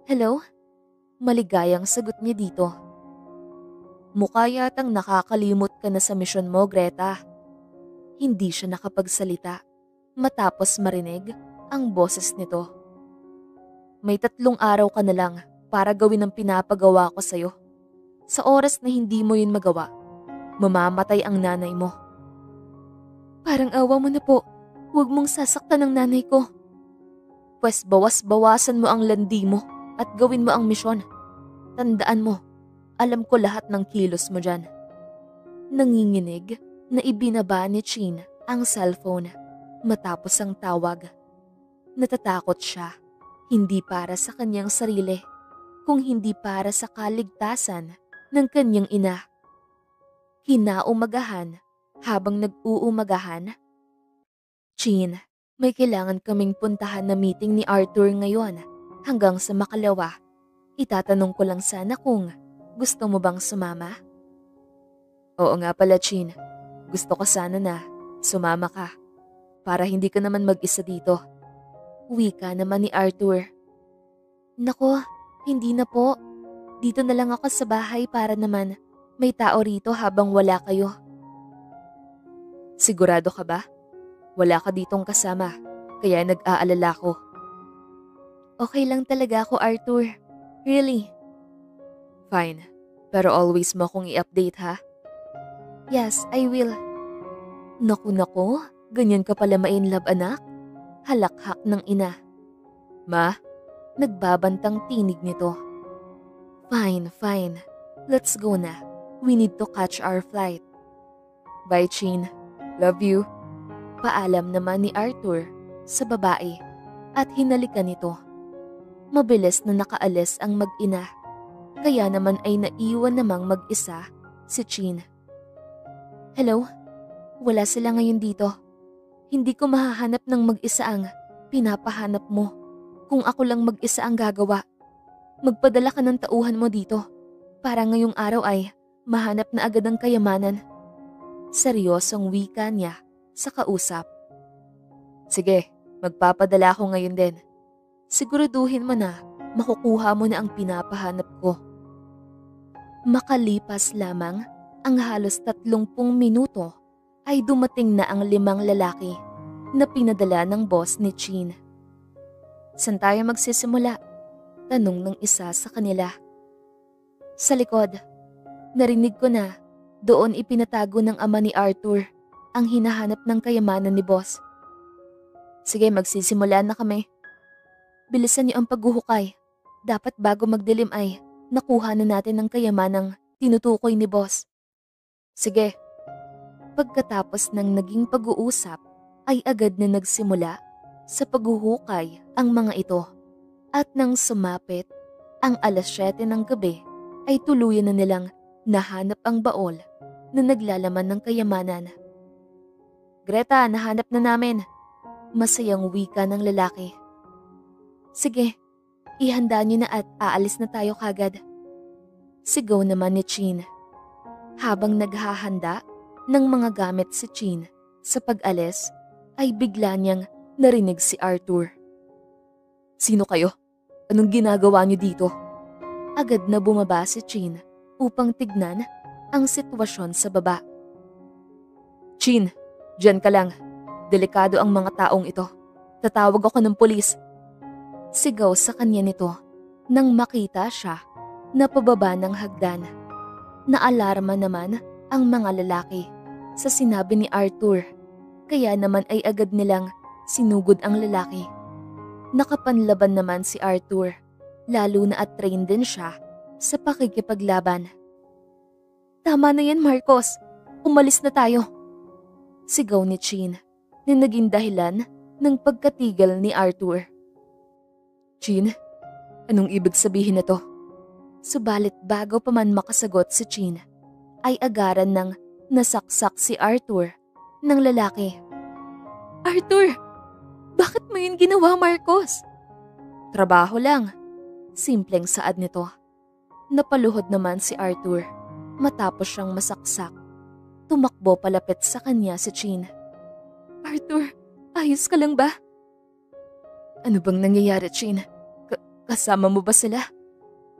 Hello? Maligayang sagot niya dito. Mukha yatang nakakalimot ka na sa misyon mo, Greta. Hindi siya nakapagsalita matapos marinig ang boses nito. May 3 araw ka na lang para gawin ang pinapagawa ko sa'yo. Sa oras na hindi mo yun magawa, mamamatay ang nanay mo. Parang awa mo na po. Huwag mong sasaktan ang nanay ko. Pwes bawas-bawasan mo ang landi mo at gawin mo ang misyon. Tandaan mo, alam ko lahat ng kilos mo dyan. Nanginginig na ibinaba ni Chin ang cellphone matapos ang tawag. Natatakot siya, hindi para sa kanyang sarili, kung hindi para sa kaligtasan ng kanyang ina. Kinaumagahan habang nag-uumagahan. Chin, may kailangan kaming puntahan na meeting ni Arthur ngayon hanggang sa makalawa. Itatanong ko lang sana kung gusto mo bang sumama? Oo nga pala, Chin. Gusto ko sana na sumama ka para hindi ka naman mag-isa dito. Wika naman ni Arthur. Nako, hindi na po. Dito na lang ako sa bahay para naman may tao rito habang wala kayo. Sigurado ka ba? Wala ka ditong kasama, kaya nag-aalala ko. Okay lang talaga ako, Arthur. Really. Fine, pero always mo akong i-update ha? Yes, I will. Naku, ganyan ka pala ma-inlove anak? Halakhak ng ina. Ma, nagbabantang tinig nito. Fine. Let's go na. We need to catch our flight. Bye, Chin. Love you. Paalam naman ni Arthur sa babae at hinalikan nito. Mabilis na nakaalis ang mag-ina, kaya naman ay naiwan namang mag-isa si Chin. Hello? Wala sila ngayon dito. Hindi ko mahahanap ng mag-isa ang pinapahanap mo. Kung ako lang mag-isa ang gagawa, magpadala ka ng tauhan mo dito para ngayong araw ay mahanap na agad ang kayamanan. Seryosong wika niya sa kausap. Sige, magpapadala ako ngayon din. Siguraduhin mo na makukuha mo na ang pinapahanap ko. Makalipas lamang ang halos 30 minuto ay dumating na ang 5 lalaki na pinadala ng boss ni Chin. Saan tayo magsisimula? Tanong ng isa sa kanila. Sa likod, narinig ko na doon ipinatago ng ama ni Arthur ang hinahanap ng kayamanan ni boss. Sige, magsisimula na kami. Bilisan niyo ang paghuhukay. Dapat bago magdilim ay nakuha na natin ang kayamanang tinutukoy ni boss. Sige. Pagkatapos ng naging pag-uusap ay agad na nagsimula sa paghuhukay ang mga ito. At nang sumapit ang 7:00 ng gabi ay tuluyan na nilang nahanap ang baol na naglalaman ng kayamanan. Greta, nahanap na namin. Masayang wika ng lalaki. Sige, ihanda niyo na at aalis na tayo kagad. Sigaw naman ni Chin. Habang naghahanda ng mga gamit si Chin sa pag-alis, ay bigla niyang narinig si Arthur. Sino kayo? Anong ginagawa niyo dito? Agad na bumaba si Chin upang tignan ang sitwasyon sa baba. Chin, diyan ka lang. Delikado ang mga taong ito. Tatawag ako ng pulis. Sigaw sa kanya nito nang makita siya na pababa ng hagdan. Naalarma naman ang mga lalaki sa sinabi ni Arthur, kaya naman ay agad nilang sinugod ang lalaki. Nakapanlaban naman si Arthur, lalo na at trained din siya sa pakikipaglaban. Tama na yan, Marcos. Umalis na tayo. Sigaw ni Chin na naging dahilan ng pagkatigil ni Arthur. Chin, anong ibig sabihin nito? Subalit bago pa man makasagot si Chin, ay agaran ng nasaksak si Arthur ng lalaki. Arthur! Bakit mo yun ginawa, Marcos? Trabaho lang. Simpleng saad nito. Napaluhod naman si Arthur matapos siyang masaksak. Tumakbo palapit sa kanya si Chin. Arthur, ayos ka lang ba? Ano bang nangyayari, Chin? Kasama mo ba sila?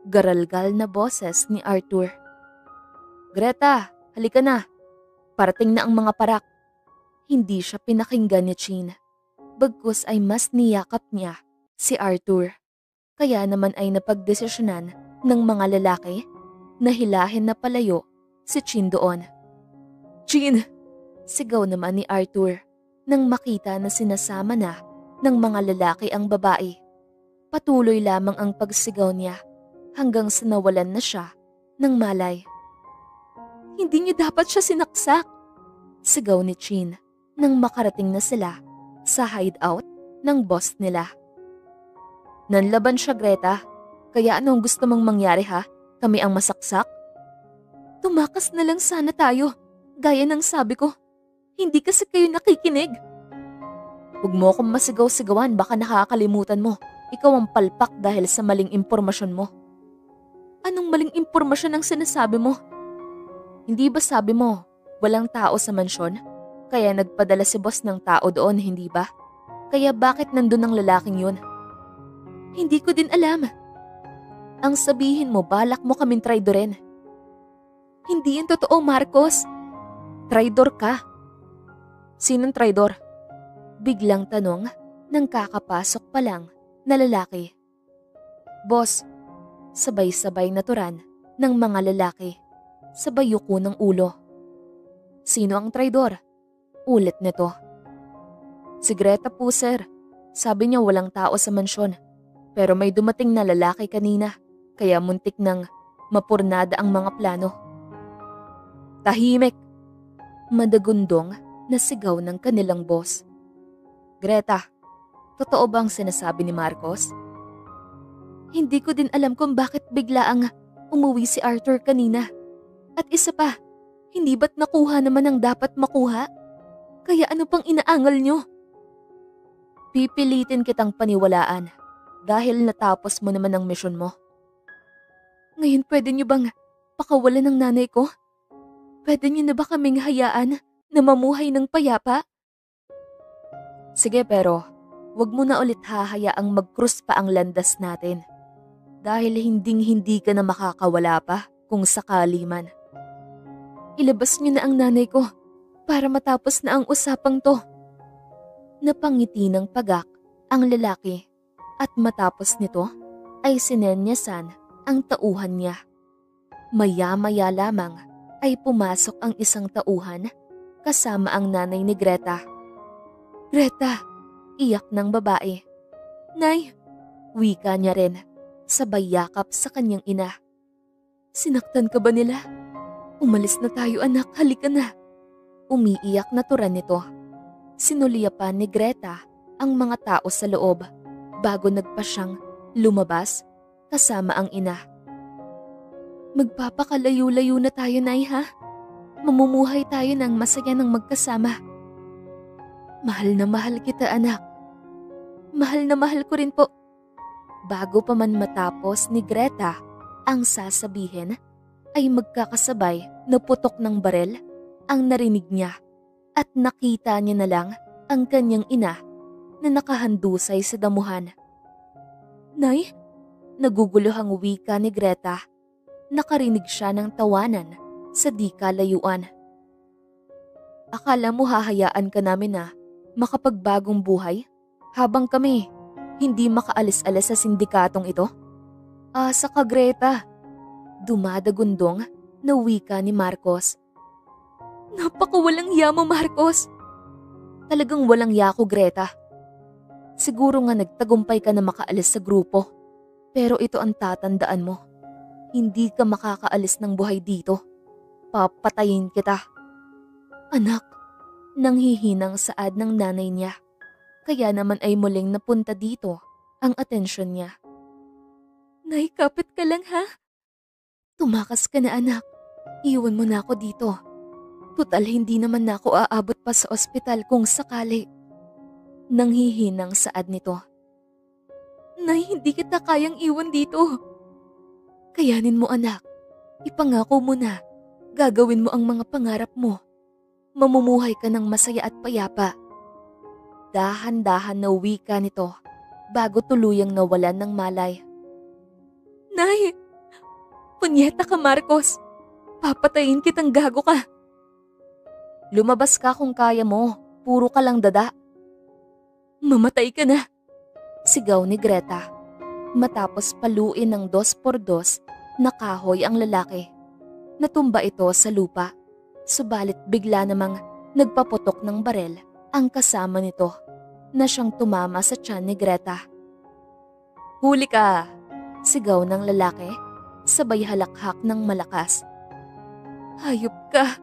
Garalgal na boses ni Arthur. Greta, halika na. Parating na ang mga parak. Hindi siya pinakinggan ni Chin. Bagkus ay mas niyakap niya si Arthur. Kaya naman ay napagdesisyonan ng mga lalaki na hilahin na palayo si Chin doon. "Chin!" Sigaw naman ni Arthur nang makita na sinasama na ng mga lalaki ang babae. Patuloy lamang ang pagsigaw niya hanggang sa nawalan na siya ng malay. "Hindi niyo dapat siya sinaksak!" Sigaw ni Chin nang makarating na sila sa hideout ng boss nila. "Nanlaban siya, Greta. Kaya anong gusto mong mangyari ha? Kami ang masaksak?" "Tumakas na lang sana tayo, gaya ng sabi ko. Hindi kasi kayo nakikinig." "Huwag mo akong masigaw-sigawan, baka nakakalimutan mo. Ikaw ang palpak dahil sa maling impormasyon mo." "Anong maling impormasyon ang sinasabi mo?" "Hindi ba sabi mo, walang tao sa mansyon? Kaya nagpadala si boss ng tao doon, hindi ba? Kaya bakit nandun ang lalaking yun?" "Hindi ko din alam." "Ang sabihin mo, balak mo kaming traidorin." "Hindi yan totoo, Marcos." "Traidor ka." "Sinong traidor?" Biglang tanong ng kakapasok pa lang na lalaki. "Boss," sabay-sabay naturan ng mga lalaki, sabay yuko ng ulo. "Sino ang traidor?" Ulit nito. "Si Greta po, sir. Sabi niya walang tao sa mansyon. Pero may dumating na lalaki kanina, kaya muntik nang mapurnada ang mga plano." "Tahimik!" Madagundong na sigaw ng kanilang boss. "Greta, totoo ba ang sinasabi ni Marcos?" "Hindi ko din alam kung bakit bigla ang umuwi si Arthur kanina. At isa pa, hindi ba't nakuha naman ang dapat makuha? Kaya ano pang inaangal nyo?" "Pipilitin kitang paniwalaan dahil natapos mo naman ang misyon mo." "Ngayon pwede nyo bang pakawalan ng nanay ko? Pwede nyo na ba kaming hayaan na mamuhay ng payapa?" "Sige, pero wag mo na ulit hahayaang mag-cross pa ang landas natin. Dahil hinding-hindi ka na makakawala pa kung sakali man." "Ilabas nyo na ang nanay ko para matapos na ang usapang to." Napangiti ng pagak ang lalaki at matapos nito ay sinenyasan ang tauhan niya. Maya-maya lamang ay pumasok ang isang tauhan kasama ang nanay ni Greta. "Greta!" Iyak ng babae. "Nay!" Wika niya rin, sabay yakap sa kanyang ina. "Sinaktan ka ba nila? Umalis na tayo, anak, halika na." Umiiyak na turan nito. Sinuliyapan ni Greta ang mga tao sa loob bago nagpa siyang lumabas kasama ang ina. "Magpapakalayo-layo na tayo, Nay, ha? Mamumuhay tayo ng masaya ng magkasama." "Mahal na mahal kita, anak." "Mahal na mahal ko rin po." Bago pa man matapos ni Greta ang sasabihin, ay magkakasabay na putok ng barel ang narinig niya at nakita niya na lang ang kanyang ina na nakahandusay sa damuhan. "Nay?" Naguguluhang wika ni Greta. Nakarinig siya ng tawanan sa di kalayuan. "Akala mo hahayaan ka namin na makapagbagong buhay habang kami hindi makaalis-alis sa sindikatong ito? Asa ka, Greta." Dumadagundong na wika ni Marcos. "Napakawalang ya mo, Marcos." "Talagang walang ya ko, Greta. Siguro nga nagtagumpay ka na makaalis sa grupo. Pero ito ang tatandaan mo. Hindi ka makakaalis ng buhay dito. Papatayin kita." "Anak," nanghihinang saad ng nanay niya. Kaya naman ay muling napunta dito ang atensyon niya. "Nay, kapit ka lang, ha? Tumakas ka na, anak. Iwan mo na ako dito. Tutal hindi naman na ako aabot pa sa ospital kung sakali." Nanghihinang saad nito. "Nay, hindi kita kayang iwan dito." "Kayanin mo, anak. Ipangako mo na. Gagawin mo ang mga pangarap mo. Mamumuhay ka ng masaya at payapa." Dahan-dahan na wika nito bago tuluyang nawalan ng malay. "Nay! Punyeta ka, Marcos! Papatayin kitang, gago ka!" "Lumabas ka kung kaya mo. Puro ka lang dada." "Mamatay ka na!" Sigaw ni Greta. Matapos paluin ng 2x2 na kahoy ang lalaki. Natumba ito sa lupa, subalit bigla namang nagpaputok ng barel ang kasama nito na siyang tumama sa tiyan ni Greta. "Huli ka!" sigaw ng lalaki, sabay halakhak ng malakas. "Hayop ka!"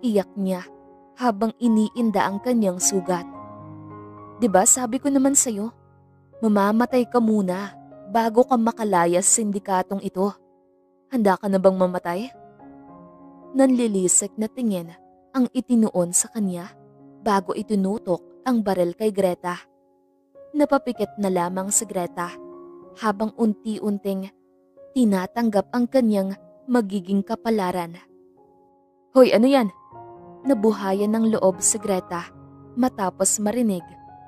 iyak niya habang iniinda ang kanyang sugat. "Diba sabi ko naman sa'yo, mamamatay ka muna bago ka makalaya sa sindikatong ito. Handa ka na bang mamatay?" Nanlilisik na tingin ang itinuon sa kanya bago itinutok ang barel kay Greta. Napapikit na lamang si Greta habang unti-unting tinatanggap ang kanyang magiging kapalaran. "Hoy, ano yan?" Nabuhayan ng loob si Greta matapos marinig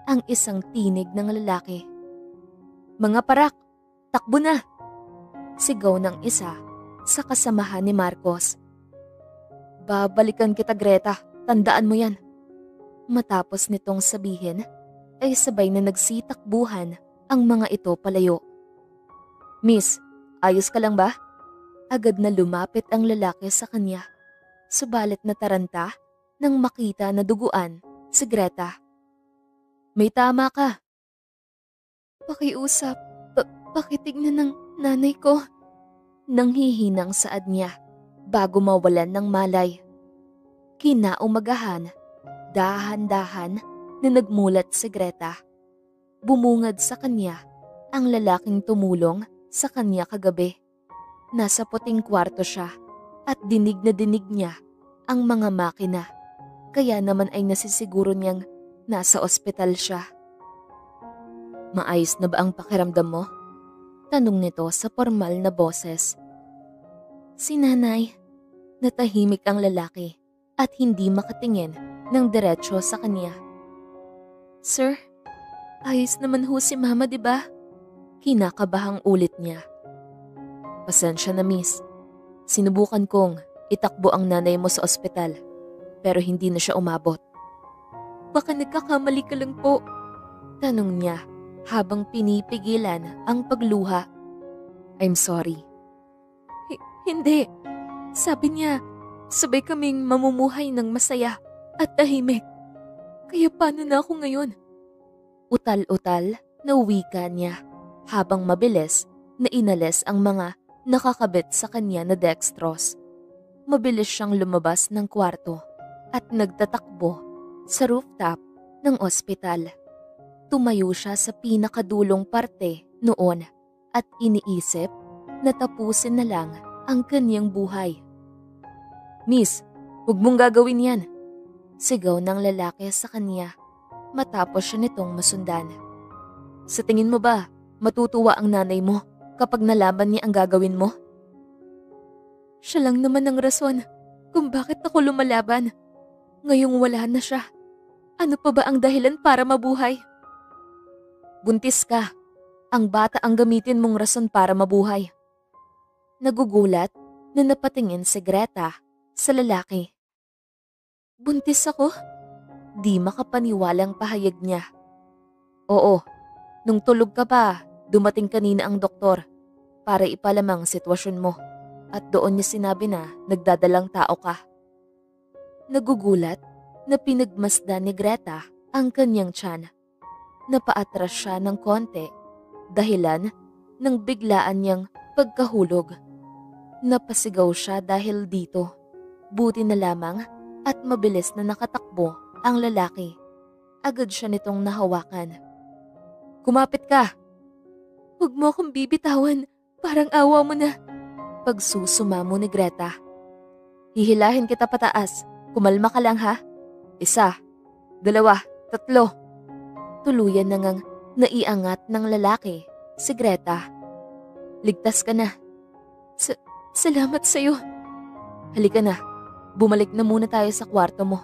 ang isang tinig ng lalaki. "Mga parak, takbo na!" sigaw ng isa sa kasamahan ni Marcos. "Babalikan kita, Greta, tandaan mo yan." Matapos nitong sabihin, ay sabay na nagsitakbuhan ang mga ito palayo. "Miss, ayos ka lang ba?" Agad na lumapit ang lalaki sa kanya, subalit nataranta nang makita na duguan si Greta. "May tama ka." "Pakiusap, pakitignan ng nanay ko." Nanghihinang saad niya bago mawalan ng malay. Kinaumagahan, dahan-dahan na nagmulat si Greta. Bumungad sa kanya ang lalaking tumulong sa kanya kagabi. Nasa puting kwarto siya at dinig na dinig niya ang mga makina. Kaya naman ay nasisiguro niyang nasa ospital siya. "Maayos na ba ang pakiramdam mo?" tanong nito sa formal na boses. "Si nanay." Natahimik ang lalaki at hindi makatingin ng diretso sa kanya. "Sir, ayos naman ho si mama, diba?" Kinakabahang ulit niya. "Pasensya na, miss. Sinubukan kong itakbo ang nanay mo sa ospital pero hindi na siya umabot." "Baka nagkakamali ka lang po?" tanong niya habang pinipigilan ang pagluha. "I'm sorry." Hindi. Sabi niya, sabay kaming mamumuhay ng masaya at tahimik. Kaya paano na ako ngayon?" Utal-utal na wika niya habang mabilis na inalis ang mga nakakabit sa kanya na dextrose. Mabilis siyang lumabas ng kwarto at nagtatakbo sa rooftop ng ospital. Tumayo siya sa pinakadulong parte noon at iniisip na tapusin na lang ang kanyang buhay. "Miss, huwag mong gagawin yan," sigaw ng lalaki sa kanya matapos siya nitong masundan. "Sa tingin mo ba matutuwa ang nanay mo kapag nalaman niya ang gagawin mo?" "Siya lang naman ang rason kung bakit ako lumalaban. Ngayong wala na siya, ano pa ba ang dahilan para mabuhay?" "Buntis ka. Ang bata ang gamitin mong rason para mabuhay." Nagugulat na napatingin si Greta sa lalaki. "Buntis ako?" Di makapaniwalang pahayag niya. "Oo, nung tulog ka pa, dumating kanina ang doktor para ipalamang sitwasyon mo at doon niya sinabi na nagdadalang tao ka." Nagugulat na pinagmasdan ni Greta ang kanyang tiyan. Napaatras siya ng konti dahilan ng biglaan niyang pagkahulog. Napasigaw siya dahil dito. Buti na lamang at mabilis na nakatakbo ang lalaki. Agad siya nitong nahawakan. "Kumapit ka." "Huwag mo akong bibitawan, parang awa mo na." Pagsusumamo ni Greta. "Hihilahin kita pataas, kumalma ka lang ha. 1, 2, 3. Tuluyan na ngang naiangat ng lalaki si Greta. "Ligtas ka na." Salamat sa'yo." "Halika na, bumalik na muna tayo sa kwarto mo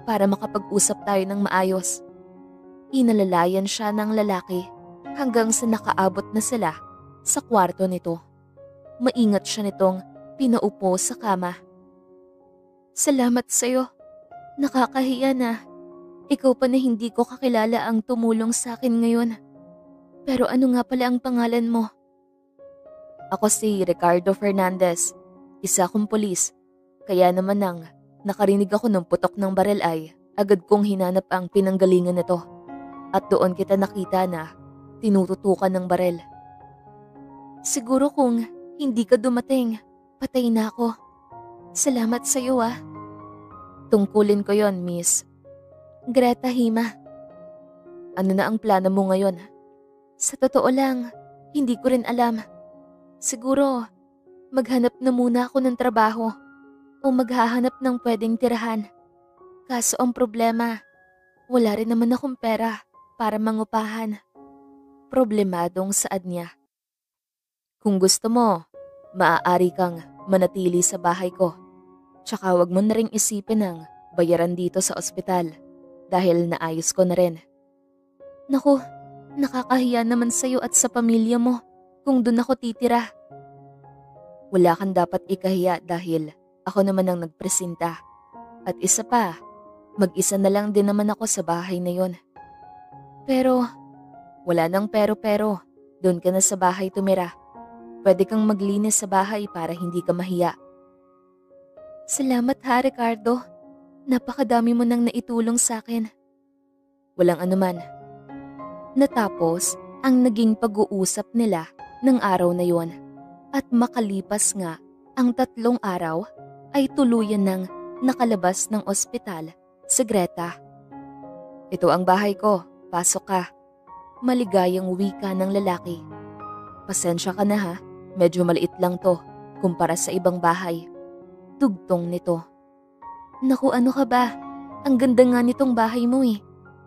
para makapag-usap tayo ng maayos." Inalalayan siya ng lalaki hanggang sa nakaabot na sila sa kwarto nito. Maingat siya nitong pinaupo sa kama. "Salamat sa'yo. Nakakahiya na. Ikaw pa na hindi ko kakilala ang tumulong sa akin ngayon. Pero ano nga pala ang pangalan mo?" Ako si Ricardo Fernandez, isa akong pulis. Kaya naman nang nakarinig ako ng putok ng baril ay agad kong hinanap ang pinanggalingan nito. At doon kita nakita na tinututukan ng baril. Siguro kung hindi ka dumating, patay na ako. Salamat sa iyo ah. Tungkulin ko yon, Miss Greta Hima. Ano na ang plano mo ngayon? Sa totoo lang, hindi ko rin alam. Siguro, maghanap na muna ako ng trabaho o maghahanap ng pwedeng tirahan. Kaso ang problema, wala rin naman akong pera para mangupahan. Problemadong saad niya. Kung gusto mo, maaari kang manatili sa bahay ko. Tsaka wag mo na ring isipin ang bayaran dito sa ospital dahil naayos ko na rin. Naku, nakakahiya naman sa'yo at sa pamilya mo kung doon ako titira. Wala kang dapat ikahiya dahil ako naman ang nagpresenta. At isa pa, mag-isa na lang din naman ako sa bahay na yon. Pero, wala nang pero-pero, doon ka na sa bahay tumira. Pwede kang maglinis sa bahay para hindi ka mahiya. Salamat ha, Ricardo. Napakadami mo nang naitulong sa akin. Walang anuman. Natapos ang naging pag-uusap nila ng araw na yon. At makalipas nga ang 3 araw ay tuluyan ng nakalabas ng ospital si Greta. Ito ang bahay ko, pasok ka. Maligayang wika ng lalaki. Pasensya ka na ha, medyo maliit lang to kumpara sa ibang bahay. Tugtong nito. Naku, ano ka ba? Ang ganda nga nitong bahay mo eh.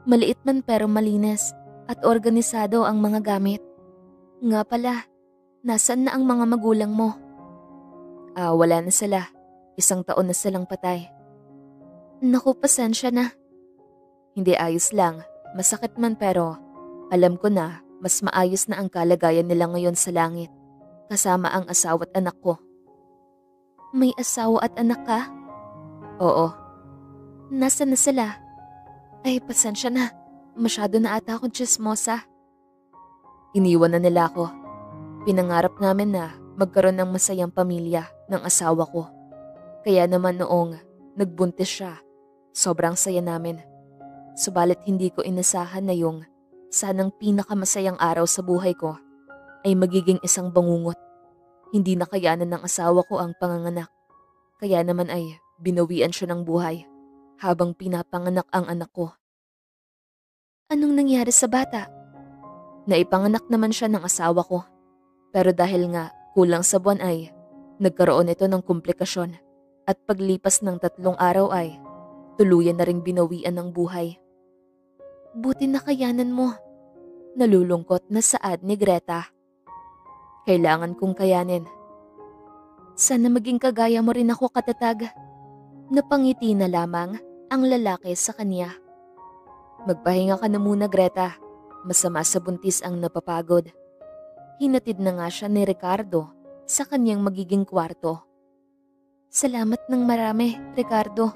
Maliit man pero malinis at organisado ang mga gamit. Nga pala, nasaan na ang mga magulang mo? Wala na sila. 1 taon na silang patay. Naku, pasensya na. Hindi, ayos lang. Masakit man pero alam ko na mas maayos na ang kalagayan nila ngayon sa langit. Kasama ang asawa at anak ko. May asawa at anak ka? Oo. Nasaan na sila? Ay, pasensya na. Masyado na ata akong tsismosa. Iniwan na nila ako. Pinangarap namin na magkaroon ng masayang pamilya ng asawa ko. Kaya naman noong nagbuntis siya, sobrang saya namin. Subalit hindi ko inasahan na yung sanang pinakamasayang araw sa buhay ko ay magiging isang bangungot. Hindi nakayanan ng asawa ko ang panganganak. Kaya naman ay binawian siya ng buhay habang pinapanganak ang anak ko. Anong nangyari sa bata? Naipanganak naman siya ng asawa ko. Pero dahil nga kulang sa buwan ay nagkaroon ito ng komplikasyon at paglipas ng 3 araw ay tuluyan na ring binawian ng buhay. Buti nakayanan mo. Nalulungkot na saad ni Greta. Kailangan kong kayanin. Sana maging kagaya mo rin ako, katatag. Napangiti na lamang ang lalaki sa kanya. Magpahinga ka na muna, Greta. Masama sa buntis ang napapagod. Hinatid na nga siya ni Ricardo sa kanyang magiging kwarto. Salamat ng marami, Ricardo.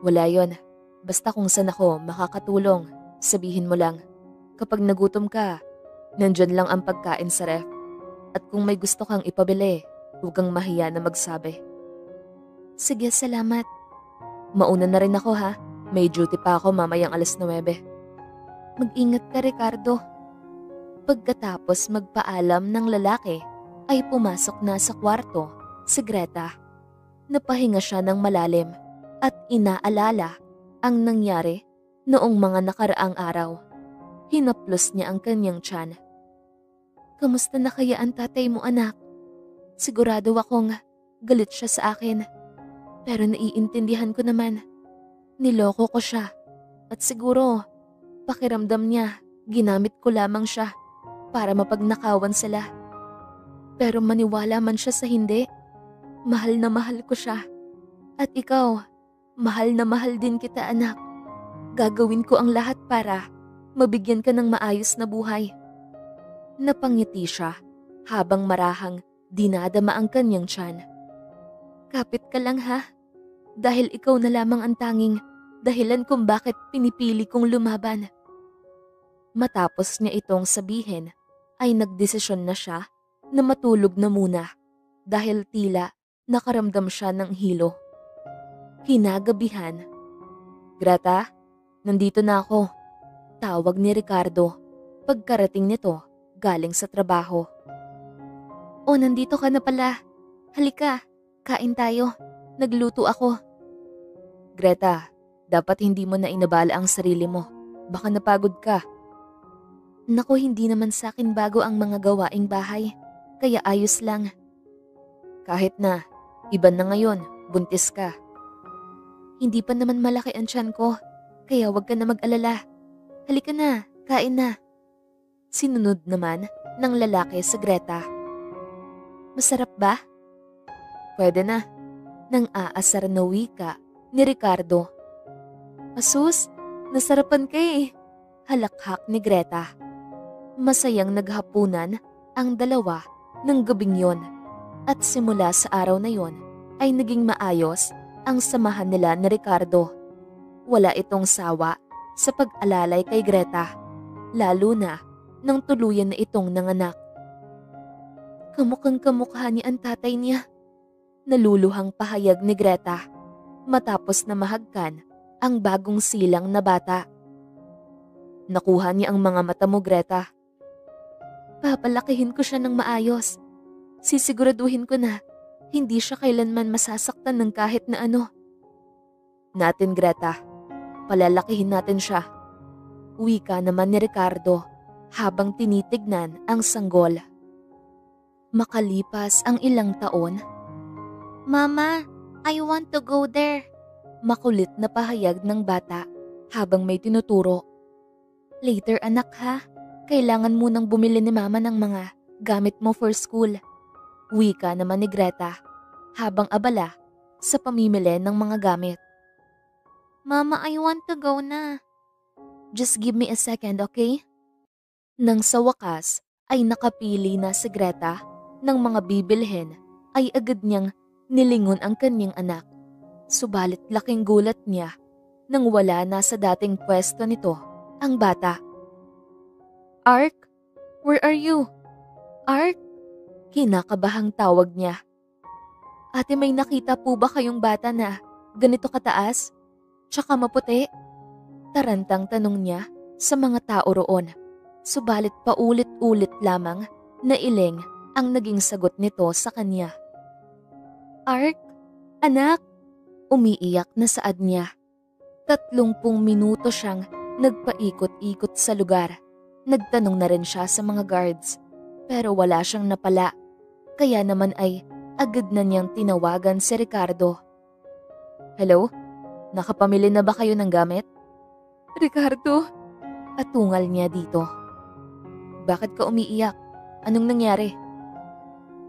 Wala yon. Basta kung saan ako makakatulong, sabihin mo lang. Kapag nagutom ka, nandyan lang ang pagkain sa ref. At kung may gusto kang ipabili, huwag kang mahiya na magsabi. Sige, salamat. Mauna na rin ako ha. May duty pa ako mamayang 9:00. Mag-ingat ka, Ricardo. Pagkatapos magpaalam ng lalaki, ay pumasok na sa kwarto si Greta. Napahinga siya ng malalim at inaalala ang nangyari noong mga nakaraang araw. Hinaplos niya ang kanyang tiyan. Kamusta na kaya ang tatay mo, anak? Sigurado akong galit siya sa akin. Pero naiintindihan ko naman. Niloko ko siya. At siguro, pakiramdam niya, ginamit ko lamang siya para mapagnakawan sila. Pero maniwala man siya sa hindi, mahal na mahal ko siya. At ikaw, mahal na mahal din kita, anak. Gagawin ko ang lahat para mabigyan ka ng maayos na buhay. Napangiti siya habang marahang dinadama ang kanyang tiyan. Kapit ka lang ha, dahil ikaw na lamang ang tanging dahilan kung bakit pinipili kong lumaban. Matapos niya itong sabihin, ay nagdesisyon na siya na matulog na muna dahil tila nakaramdam siya ng hilo. Kinagabihan, "Greta, nandito na ako," tawag ni Ricardo pagkarating nito galing sa trabaho. "O, nandito ka na pala. Halika, kain tayo. Nagluto ako." "Greta, dapat hindi mo na inabala ang sarili mo. Baka napagod ka." "Naku, hindi naman sa akin bago ang mga gawaing bahay. Kaya ayos lang." "Kahit na, iba na ngayon, buntis ka." "Hindi pa naman malaki ang tiyan ko, kaya wag ka na mag-alala. Halika na, kain na." Sinunod naman ng lalaki sa Greta. "Masarap ba?" "Pwede na," nang aasar na wika ni Ricardo. "Asus, nasarapan ka eh," halakhak ni Greta. Masayang naghapunan ang dalawa ng gabing yon at simula sa araw na yon ay naging maayos ang samahan nila ni Ricardo. Wala itong sawa sa pag-alalay kay Greta, lalo na nang tuluyan na itong nanganak. "Kamukhang kamukha niya ang tatay niya," naluluhang pahayag ni Greta matapos na mahagkan ang bagong silang na bata. "Nakuha niya ang mga mata mo, Greta." "Papalakihin ko siya ng maayos. Sisiguraduhin ko na hindi siya kailanman masasaktan ng kahit na ano." "Natin, Greta. Palalakihin natin siya," wika naman ni Ricardo habang tinitignan ang sanggol. Makalipas ang ilang taon, "Mama, I want to go there," makulit na pahayag ng bata habang may tinuturo. "Later anak ha, kailangan munang bumili ni mama ng mga gamit mo for school," wika naman ni Greta habang abala sa pamimili ng mga gamit. "Mama, I want to go na." "Just give me a second, okay?" Nang sa wakas ay nakapili na si Greta ng mga bibilhin ay agad niyang nilingon ang kanyang anak. Subalit laking gulat niya nang wala na sa dating pwesto nito ang bata. "Ark, where are you? Ark?" Kinakabahang tawag niya. "Ate, may nakita po ba kayong bata na ganito kataas? Tsaka maputi?" Tarantang tanong niya sa mga tao roon. Subalit paulit-ulit lamang na iling ang naging sagot nito sa kanya. "Ark, anak," umiiyak na saad niya. 30 minuto siyang nagpaikot-ikot sa lugar. Nagtanong na rin siya sa mga guards, pero wala siyang napala. Kaya naman ay agad na niyang tinawagan si Ricardo. "Hello? Nakapamili na ba kayo ng gamit?" "Ricardo," atungal niya dito. "Bakit ka umiiyak? Anong nangyari?"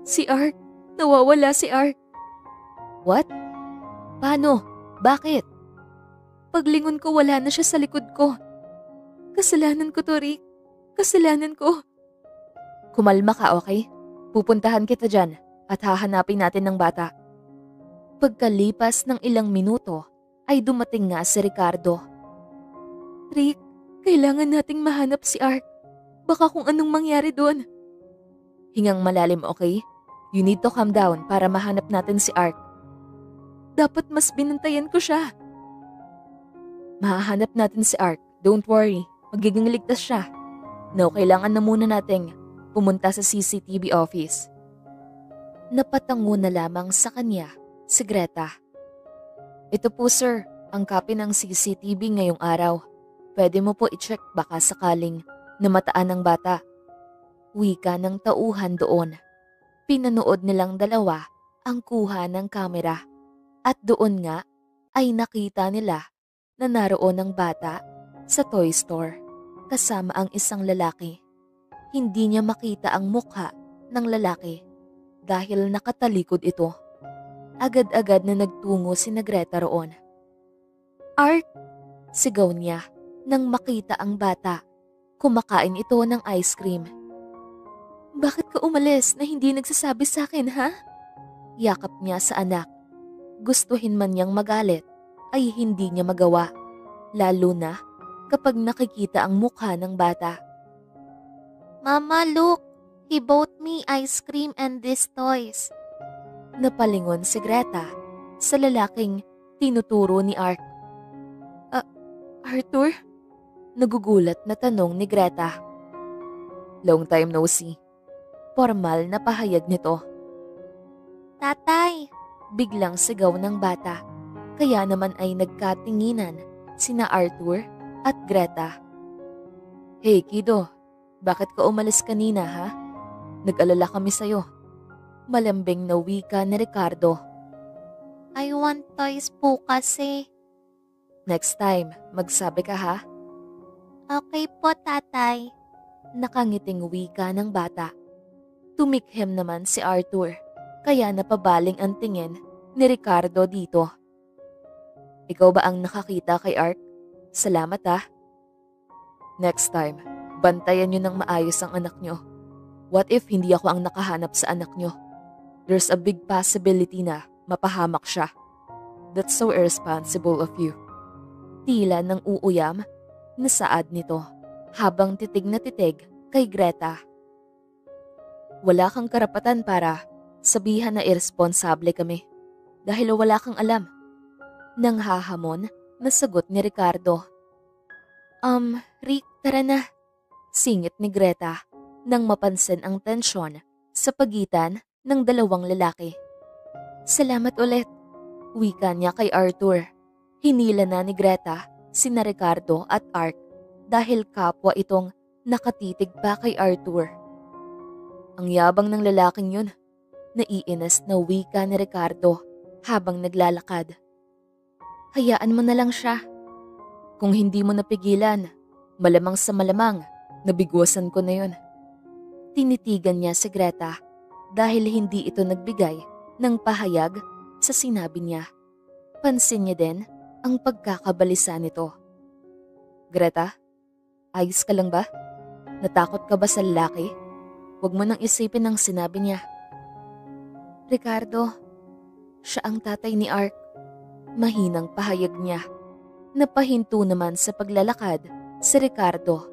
"Si Ark. Nawawala si Ark." "What? Paano? Bakit?" "Paglingon ko wala na siya sa likod ko. Kasalanan ko to, Rick. Kasalanan ko." "Kumalma ka, okay? Pupuntahan kita dyan at hahanapin natin ng bata." Pagkalipas ng ilang minuto ay dumating nga si Ricardo. "Rick, kailangan nating mahanap si Ark. Baka kung anong mangyari doon." "Hingang malalim, okay? You need to calm down para mahanap natin si Ark." "Dapat mas binantayan ko siya." "Mahahanap natin si Ark. Don't worry. Magiging ligtas siya. Now, kailangan na muna nating pumunta sa CCTV office." Napatango na lamang sa kanya si Greta. "Ito po sir, ang copy ng CCTV ngayong araw. Pwede mo po i-check baka sakaling namataan ng bata." Wika ng tauhan doon. Pinanood nilang dalawa ang kuha ng kamera. At doon nga ay nakita nila na naroon ang bata sa toy store kasama ang isang lalaki. Hindi niya makita ang mukha ng lalaki dahil nakatalikod ito. Agad-agad na nagtungo si Greta roon. "Ark!" sigaw niya nang makita ang bata. Kumakain ito ng ice cream. "Bakit ka umalis na hindi nagsasabi sa akin, ha?" Yakap niya sa anak. Gustuhin man niyang magalit ay hindi niya magawa, lalo na kapag nakikita ang mukha ng bata. "Mama, look! He bought me ice cream and these toys. Napalingon si Greta sa lalaking tinuturo ni Ark. Arthur? Nagugulat na tanong ni Greta. Long time no see. Formal na pahayag nito. Tatay! Biglang sigaw ng bata. Kaya naman ay nagkatinginan sina Arthur at Greta. Hey kiddo, bakit ka umalis kanina ha? Nag-alala kami sa'yo. Malambing na wika ni Ricardo. I want toys po kasi. Next time, magsabi ka ha? Okay po, tatay. Nakangiting wika ng bata. Tumikhim naman si Arthur, kaya napabaling ang tingin ni Ricardo dito. Ikaw ba ang nakakita kay Ark? Salamat ah. Next time, bantayan niyo ng maayos ang anak niyo. What if hindi ako ang nakahanap sa anak niyo? There's a big possibility na mapahamak siya. That's so irresponsible of you. Tila ng uuyam na saad nito habang titig na titig kay Greta. Wala kang karapatan para sabihan na irresponsable kami dahil wala kang alam. Nang hahamon na sagot ni Ricardo. Rick, tara na. Singit ni Greta nang mapansin ang tensyon sa pagitan ng dalawang lalaki. Salamat ulit. Wika niya kay Arthur. Hinila na ni Greta sina Ricardo at Ark dahil kapwa itong nakatitig pa kay Arthur. Ang yabang ng lalaking yun. Naiinis na wika ni Ricardo habang naglalakad. Hayaan mo na lang siya. Kung hindi mo napigilan, malamang sa malamang, nabigwasan ko na yun. Tinitigan niya si Greta dahil hindi ito nagbigay ng pahayag sa sinabi niya. Pansin niya din ang pagkakabalisa nito. Greta, ayos ka lang ba? Natakot ka ba sa lalaki? Huwag mo nang isipin ang sinabi niya. Ricardo, siya ang tatay ni Ark. Mahinang pahayag niya. Napahinto naman sa paglalakad si Ricardo.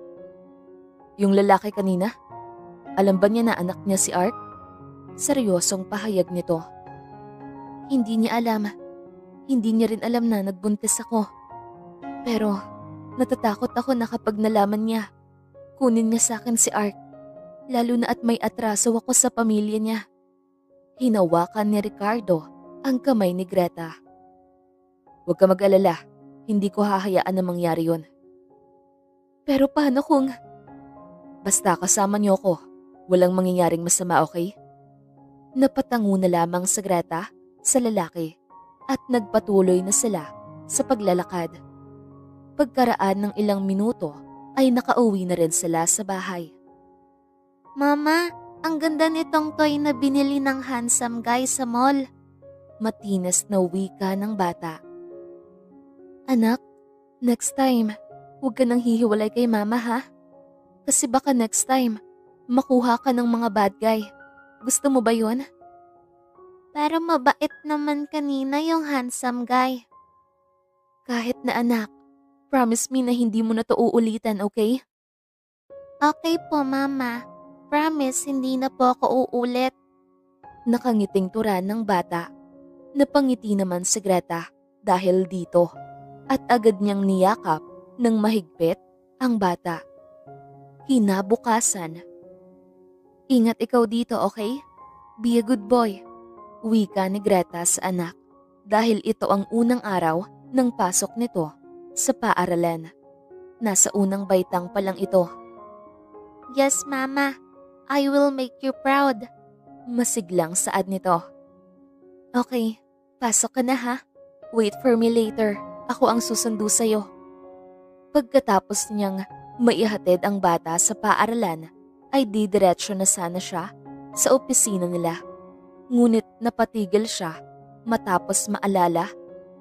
Yung lalaki kanina? Alam ba niya na anak niya si Ark? Seryosong pahayag nito. Hindi niya alam. Hindi niya rin alam na nagbuntis ako. Pero natatakot ako na kapag nalaman niya, kunin niya sa akin si Ark. Lalo na at may atraso ako sa pamilya niya. Hinawakan ni Ricardo ang kamay ni Greta. Huwag ka mag-alala, hindi ko hahayaan na mangyari yun. Pero paano kung... Basta kasama niyo ko, walang mangyayaring masama, okay? Napatango na lamang si Greta sa lalaki at nagpatuloy na sila sa paglalakad. Pagkaraan ng ilang minuto ay nakauwi na rin sila sa bahay. Mama, ang ganda nitong toy na binili ng handsome guy sa mall. Matinas na wika ng bata. Anak, next time, huwag ka nang hihiwalay kay mama ha? Kasi baka next time, makuha ka ng mga bad guy. Gusto mo ba yun? Pero mabait naman kanina yung handsome guy. Kahit na anak, promise me na hindi mo na to uulitan, okay? Okay po, Mama. Promise, hindi na po ako uulit. Nakangiting turan ng bata. Napangiti naman si Greta dahil dito at agad niyang niyakap ng mahigpit ang bata. Kinabukasan. Ingat ikaw dito, okay? Be a good boy. Wika ni Greta sa anak dahil ito ang unang araw ng pasok nito sa paaralan. Nasa unang baitang pa lang ito. Yes, Mama. I will make you proud. Masiglang saad nito. Okay, pasok ka na ha. Wait for me later. Ako ang susundo sa'yo. Pagkatapos niyang maihatid ang bata sa paaralan, ay didiretso na sana siya sa opisina nila. Ngunit napatigil siya matapos maalala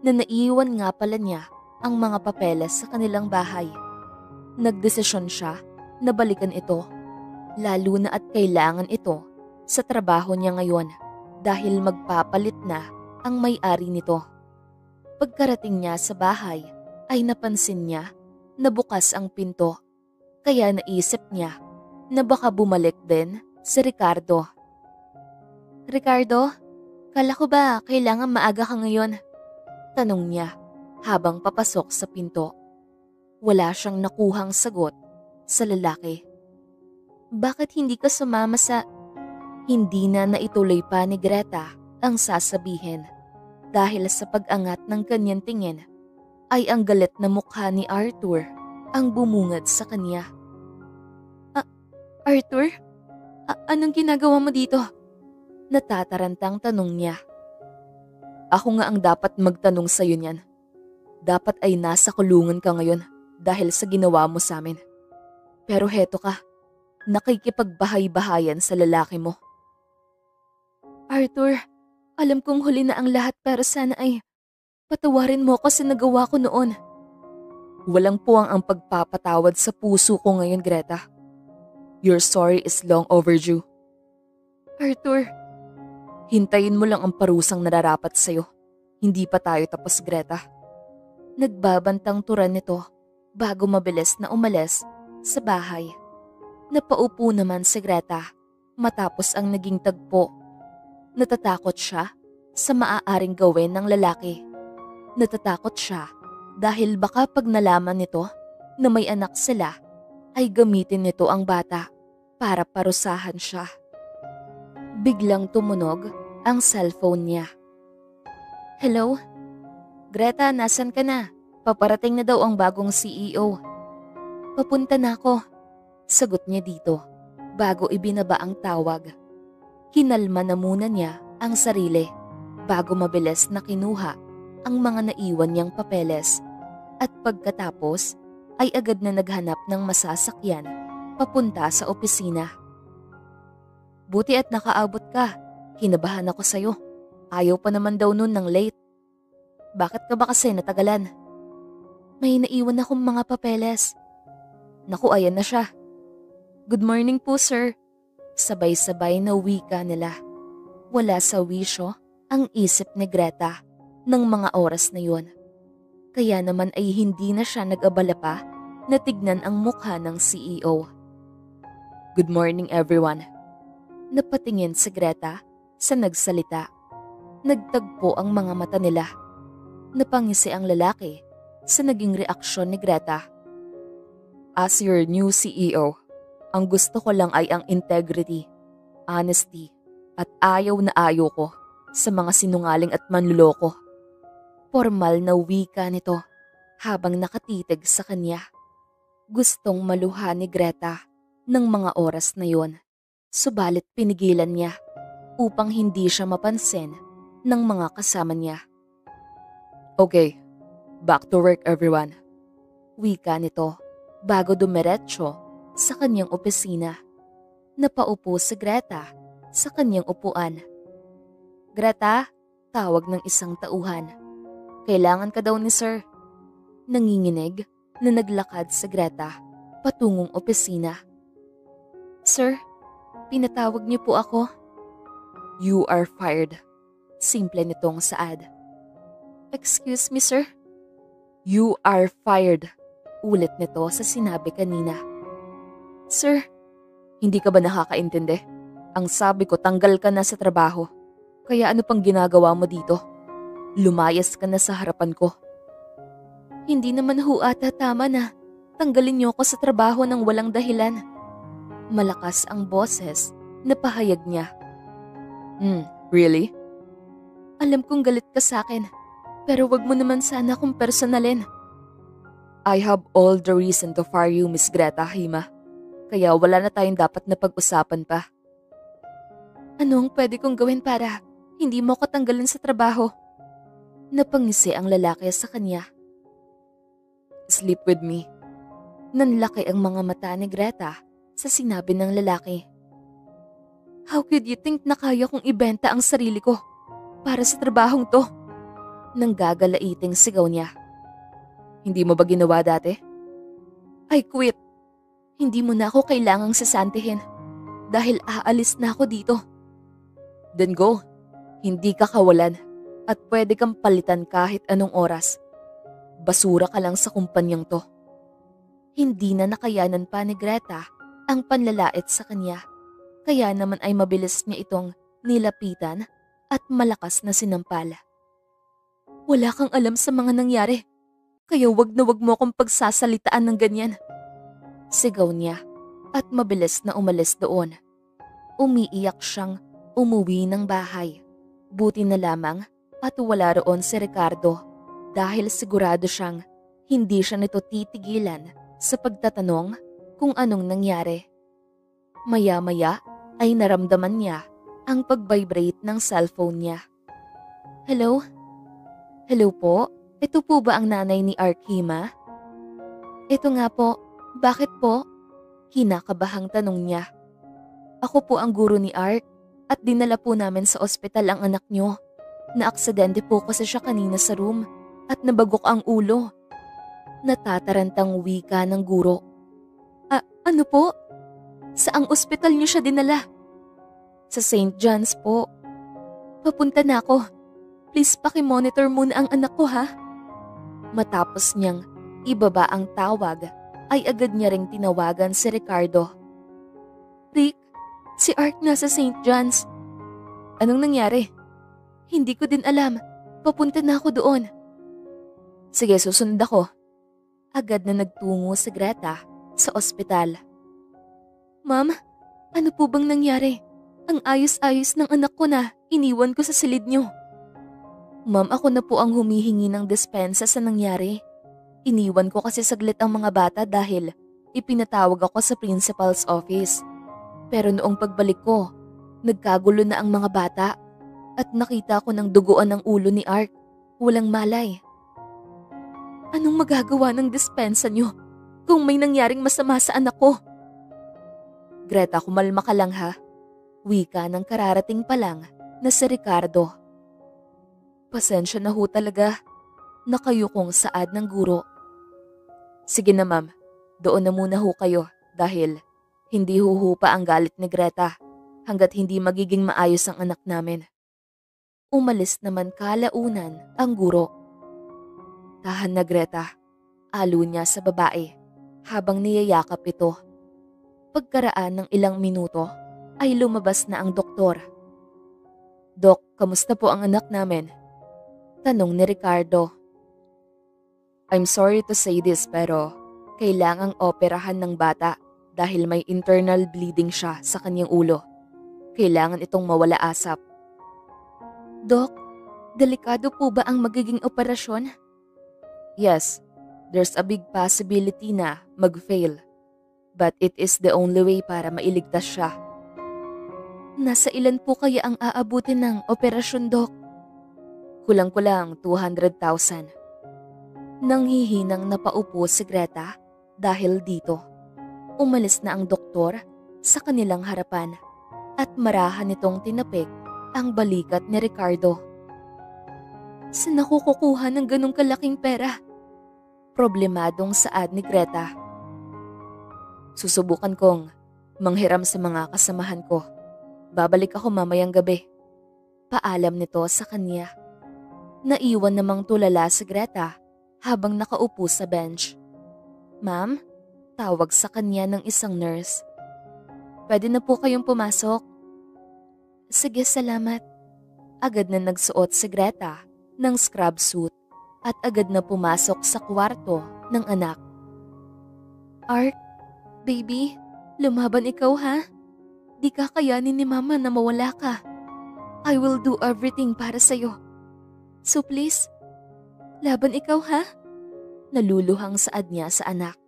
na naiiwan nga pala niya ang mga papeles sa kanilang bahay. Nagdesisyon siya na balikan ito, lalo na at kailangan ito sa trabaho niya ngayon dahil magpapalit na ang may-ari nito. Pagkarating niya sa bahay ay napansin niya na bukas ang pinto, kaya naisip niya na baka bumalik din si Ricardo. Ricardo, kala ko ba kailangan maaga ka ngayon? Tanong niya habang papasok sa pinto. Wala siyang nakuhang sagot sa lalaki. Bakit hindi ka sumama sa... Hindi na naituloy pa ni Greta ang sasabihin dahil sa pag-angat ng kanyang tingin ay ang galit na mukha ni Arthur ang bumungad sa kanya. Arthur? Anong ginagawa mo dito? Natatarantang tanong niya. Ako nga ang dapat magtanong sa'yo niyan. Dapat ay nasa kulungan ka ngayon dahil sa ginawa mo sa amin. Pero heto ka, nakikipagbahay-bahayan sa lalaki mo. Arthur, alam kong huli na ang lahat pero sana ay patawarin mo kasi nagawa ko noon. Walang puwang ang pagpapatawad sa puso ko ngayon, Greta. Your sorry is long overdue. Arthur, hintayin mo lang ang parusang nararapat sa'yo. Hindi pa tayo tapos, Greta. Nagbabantang turan nito bago mabilis na umalis sa bahay. Napaupo naman si Greta matapos ang naging tagpo. Natatakot siya sa maaaring gawin ng lalaki. Natatakot siya dahil baka pag nalaman nito na may anak sila ay gamitin nito ang bata para parusahan siya. Biglang tumunog ang cellphone niya. Hello? Greta, nasan ka na? Paparating na daw ang bagong CEO. Papunta na ako. Sagot niya dito bago ibinaba ang tawag. Hinalma na muna niya ang sarili bago mabilis na kinuha ang mga naiwan niyang papeles at pagkatapos ay agad na naghanap ng masasakyan papunta sa opisina. Buti at nakaabot ka. Kinabahan ako sa'yo. Ayaw pa naman daw nun ng late. Bakit ka ba kasi natagalan? May naiwan akong mga papeles. Naku, ayan na siya. Good morning po, sir. Sabay-sabay na wika nila. Wala sa wisyo ang isip ni Greta ng mga oras na yun. Kaya naman ay hindi na siya nag-abala pa na tignan ang mukha ng CEO. Good morning, everyone. Napatingin si Greta sa nagsalita. Nagtagpo ang mga mata nila. Napangisi ang lalaki sa naging reaksyon ni Greta. As your new CEO, ang gusto ko lang ay ang integrity, honesty, at ayaw na ayaw ko sa mga sinungaling at manluloko. Formal na wika nito habang nakatitig sa kanya. Gustong maluha ni Greta ng mga oras na yon, subalit pinigilan niya upang hindi siya mapansin ng mga kasama niya. Okay, back to work everyone. Wika nito bago dumiretso sa kanyang opisina. Napaupo si Greta sa kanyang upuan. Greta, tawag ng isang tauhan. Kailangan ka daw ni sir. Nanginginig na naglakad si Greta patungong opisina. Sir, pinatawag niyo po ako. You are fired. Simple nitong saad. Excuse me, sir? You are fired. Ulit nito sa sinabi kanina. Sir, hindi ka ba nakakaintindi? Ang sabi ko, tanggal ka na sa trabaho. Kaya ano pang ginagawa mo dito? Lumayas ka na sa harapan ko. Hindi naman ho ata tama na tanggalin niyo ko sa trabaho ng walang dahilan. Malakas ang boses na pahayag niya. Really? Alam kong galit ka sa akin, pero wag mo naman sana akong personalin. I have all the reason to fire you, Miss Greta Hima. Kaya wala na tayong dapat na pag-usapan pa. Anong pwede kong gawin para hindi mo ko tanggalin sa trabaho? Napangisi ang lalaki sa kanya. Sleep with me. Nanlaki ang mga mata ni Greta sa sinabi ng lalaki. How could you think na kaya kong ibenta ang sarili ko para sa trabahong to? Nanggagalaiting sigaw niya. Hindi mo ba ginawa dati? I quit. Hindi mo na ako kailangang sasantihin dahil aalis na ako dito. Then go. Hindi ka kawalan at pwede kang palitan kahit anong oras. Basura ka lang sa kumpanyang to. Hindi na nakayanan pa ni Greta ang panlalait sa kanya. Kaya naman ay mabilis niya itong nilapitan at malakas na sinampal. Wala kang alam sa mga nangyari, kaya wag na wag mo akong pagsasalitaan ng ganyan. Sigaw niya at mabilis na umalis doon. Umiiyak siyang umuwi ng bahay. Buti na lamang at wala roon si Ricardo dahil sigurado siyang hindi siya nito titigilan sa pagtatanong kung anong nangyari. Maya-maya ay naramdaman niya ang pag-vibrate ng cellphone niya. Hello? Hello po? Ito po ba ang nanay ni Arkima? Ito nga po. Bakit po? Kinakabahang tanong niya. Ako po ang guro ni Ark at dinala po namin sa ospital ang anak niyo. Naaksidente po kasi siya kanina sa room at nabagok ang ulo. Natatarantang wika ng guro. Ano po? Saang ospital niyo siya dinala? Sa St. John's po. Papunta na ako. Please pakimonitor muna ang anak ko ha. Matapos niyang ibaba ang tawag, ay agad niya ring tinawagan si Ricardo. Rick, si Ark nasa St. John's. Anong nangyari? Hindi ko din alam. Papunta na ako doon. Sige, susunod ako. Agad na nagtungo si Greta sa ospital. Ma'am, ano po bang nangyari? Ang ayos-ayos ng anak ko na iniwan ko sa silid niyo. Ma'am, ako na po ang humihingi ng dispensa sa nangyari. Iniwan ko kasi saglit ang mga bata dahil ipinatawag ako sa principal's office. Pero noong pagbalik ko, nagkagulo na ang mga bata at nakita ko ng duguan ng ulo ni Ark. Walang malay. Anong magagawa ng dispensa niyo kung may nangyaring masama sa anak ko? Greta, kumalma ka lang ha. Wika ng kararating pa lang na si Ricardo. Pasensya na ho talaga. Nakayukong saad ng guro. Sige na ma'am, doon na muna ho kayo dahil hindi huhupa ang galit ni Greta hanggat hindi magiging maayos ang anak namin. Umalis naman kalaunan ang guro. Tahan na Greta, alo niya sa babae habang niyayakap ito. Pagkaraan ng ilang minuto ay lumabas na ang doktor. Dok, kamusta po ang anak namin? Tanong ni Ricardo. I'm sorry to say this pero kailangang operahan ng bata dahil may internal bleeding siya sa kanyang ulo. Kailangan itong mawala asap. Dok, delikado po ba ang magiging operasyon? Yes, there's a big possibility na mag-fail. But it is the only way para mailigtas siya. Nasa ilan po kaya ang aabutin ng operasyon, Dok? Kulang-kulang 200,000. Nanghihinang napaupo si Greta dahil dito. Umalis na ang doktor sa kanilang harapan at marahan nitong tinapik ang balikat ni Ricardo. Saan ako kukuha ng ganong kalaking pera? Problemadong saad ni Greta. Susubukan kong manghiram sa mga kasamahan ko. Babalik ako mamayang gabi. Paalam nito sa kanya. Naiwan namang tulala si Greta habang nakaupo sa bench. Ma'am, tawag sa kanya ng isang nurse. Pwede na po kayong pumasok. Sige, salamat. Agad na nagsuot si Greta ng scrub suit at agad na pumasok sa kwarto ng anak. Ark, baby, lumaban ikaw ha? Di kakayanin ni mama na mawala ka. I will do everything para sa'yo. So please, laban ikaw ha? Naluluhang saad niya sa anak.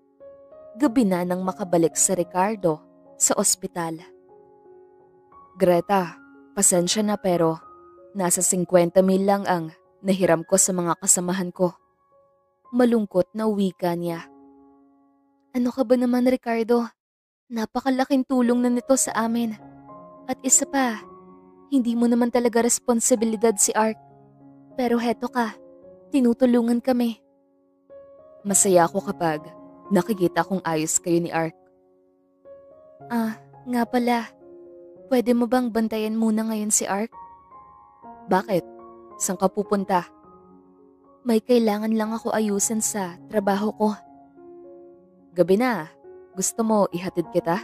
Gabi na nang makabalik si Ricardo sa ospital. Greta, pasensya na pero nasa 50,000 lang ang nahiram ko sa mga kasamahan ko. Malungkot na wika niya. Ano ka ba naman, Ricardo? Napakalaking tulong na nito sa amin. At isa pa, hindi mo naman talaga responsibilidad si Ark. Pero heto ka, tinutulungan kami. Masaya ako kapag nakikita kong ayos kayo ni Ark. Nga pala, pwede mo bang bantayan muna ngayon si Ark? Bakit? Saan ka pupunta? May kailangan lang ako ayusin sa trabaho ko. Gabi na. Gusto mo ihatid kita?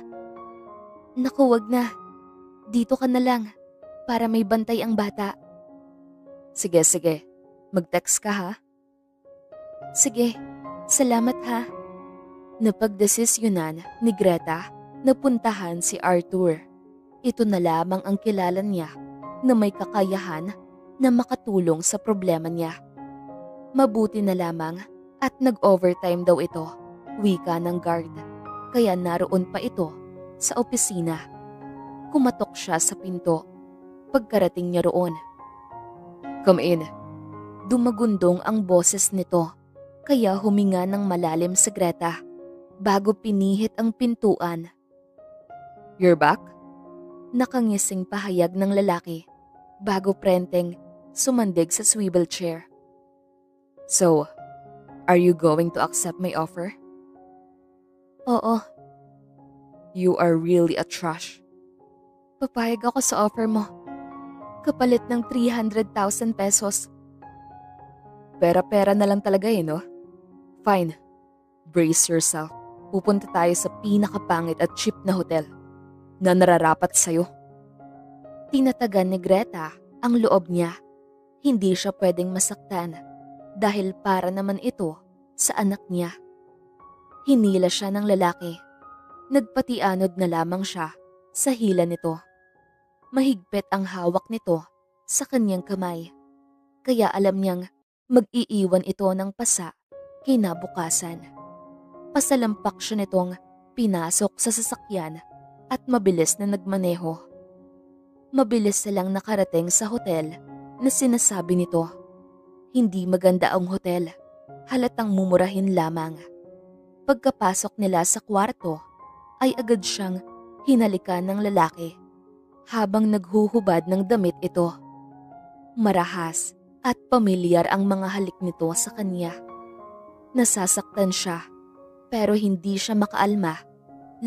Naku, wag na. Dito ka na lang para may bantay ang bata. Sige, sige. Mag-text ka ha? Sige, salamat ha. Napagdesisyonan ni Greta na puntahan si Arthur. Ito na lamang ang kilala niya na may kakayahan na makatulong sa problema niya. Mabuti na lamang at nag-overtime daw ito, wika ng guard. Kaya naroon pa ito sa opisina. Kumatok siya sa pinto. Pagkarating niya roon, "Come in." Dumagundong ang boses nito, kaya huminga ng malalim si Greta bago pinihit ang pintuan. "You're back?" Nakangising pahayag ng lalaki bago prenteng sumandig sa swivel chair. "So, are you going to accept my offer?" "Oo." "You are really a trash." "Papayag ako sa offer mo. Kapalit ng 300,000 pesos. Pera-pera na lang talaga no? Fine. Brace yourself. Pupunta tayo sa pinakapangit at cheap na hotel na nararapat sa'yo. Tinatagan ni Greta ang loob niya. Hindi siya pwedeng masaktan dahil para naman ito sa anak niya. Hinila siya ng lalaki. Nagpatianod na lamang siya sa hila nito. Mahigpit ang hawak nito sa kanyang kamay. Kaya alam niyang mag-iiwan ito ng pasa kinabukasan. Pasalampak siya nitong pinasok sa sasakyan at mabilis na nagmaneho. Mabilis silang nakarating sa hotel na sinasabi nito. Hindi maganda ang hotel, halatang mumurahin lamang. Pagkapasok nila sa kwarto ay agad siyang hinalikan ng lalaki habang naghuhubad ng damit ito. Marahas at pamilyar ang mga halik nito sa kanya. Nasasaktan siya pero hindi siya makaalma,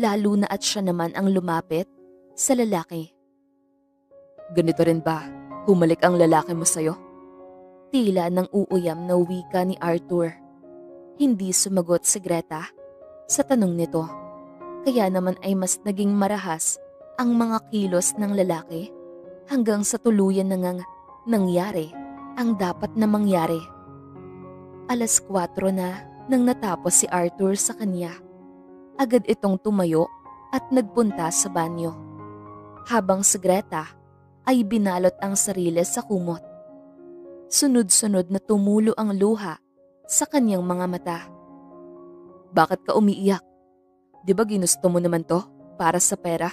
lalo na at siya naman ang lumapit sa lalaki. "Ganito rin ba humalik ang lalaki mo sa'yo?" Tila nang uuyam na wika ni Arthur. Hindi sumagot si Greta sa tanong nito. Kaya naman ay mas naging marahas ang mga kilos ng lalaki hanggang sa tuluyan na ngang nangyari ang dapat na mangyari. 4:00 na nang natapos si Arthur sa kanya. Agad itong tumayo at nagpunta sa banyo. Habang si Greta ay binalot ang sarili sa kumot. Sunod-sunod na tumulo ang luha sa kanyang mga mata. "Bakit ka umiiyak? Di ba ginusto mo naman to para sa pera?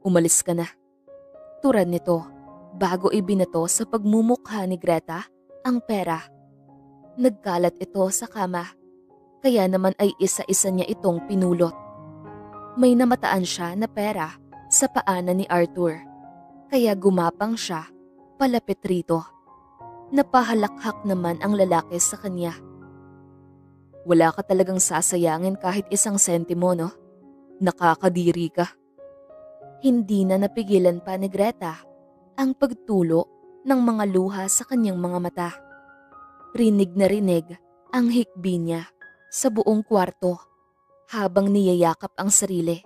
Umalis ka na." Turan nito bago ibinato sa pagmumukha ni Greta ang pera. Nagkalat ito sa kama, kaya naman ay isa-isa niya itong pinulot. May namataan siya na pera sa paanan ni Arthur, kaya gumapang siya palapit rito. Napahalakhak naman ang lalaki sa kanya. "Wala ka talagang sasayangin kahit isang sentimo, no? Nakakadiri ka." Hindi na napigilan pa ni Greta ang pagtulo ng mga luha sa kanyang mga mata. Rinig na rinig ang hikbi niya sa buong kwarto habang niyayakap ang sarili.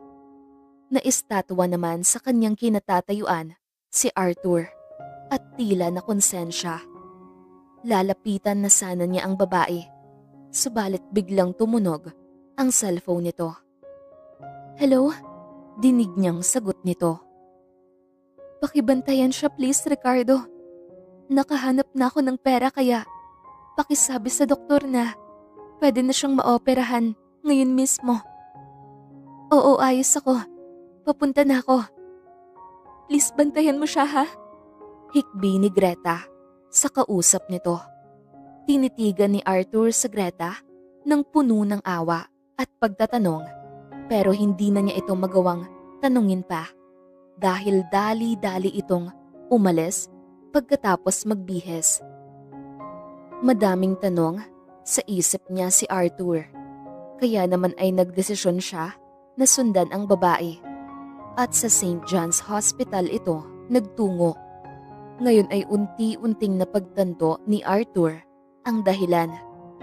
Naistatwa naman sa kanyang kinatatayuan si Arthur at tila na konsensya. Lalapitan na sana niya ang babae, subalit biglang tumunog ang cellphone nito. "Hello?" Dinig niyang sagot nito. "Pakibantayan siya please, Ricardo. Nakahanap na ako ng pera kaya pakisabi sa doktor na pwede na siyang maoperahan ngayon mismo." "Oo, ayos ako. Papunta na ako. Please bantayan mo siya ha?" Hikbi ni Greta sa kausap nito. Tinitigan ni Arthur sa Greta ng puno ng awa at pagtatanong, pero hindi na niya ito magawang tanungin pa dahil dali-dali itong umalis pagkatapos magbihes. Madaming tanong sa isip niya si Arthur, kaya naman ay nagdesisyon siya na sundan ang babae at sa St. John's Hospital ito nagtungo. Ngayon ay unti-unting napagtanto ni Arthur ang dahilan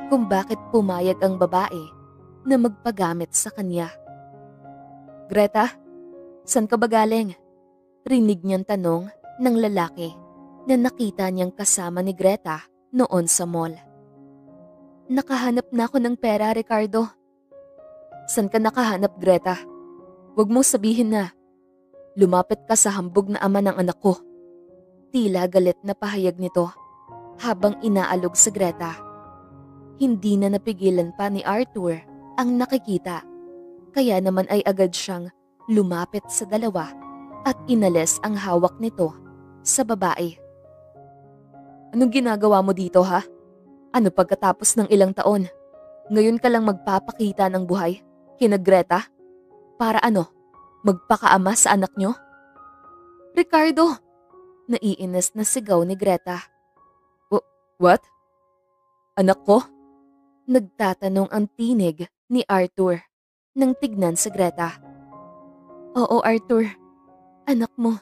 kung bakit pumayag ang babae na magpagamit sa kanya. "Greta, saan ka ba galing? Rinig niyang tanong ng lalaki na nakita niyang kasama ni Greta noon sa mall. Nakahanap na ako ng pera, Ricardo. San ka nakahanap, Greta? Huwag mong sabihin na lumapit ka sa hambog na ama ng anak ko. Tila galit na pahayag nito habang inaalog sa Greta. Hindi na napigilan pa ni Arthur ang nakikita, kaya naman ay agad siyang lumapit sa dalawa at inalis ang hawak nito sa babae. Anong ginagawa mo dito, ha? Ano pagkatapos ng ilang taon? Ngayon ka lang magpapakita ng buhay kina Greta? Para ano? Magpakaama sa anak nyo? Ricardo! Naiinis na sigaw ni Greta. What? Anak ko? Nagtatanong ang tinig ni Arthur nang tignan sa Greta. Oo, Arthur. Anak mo.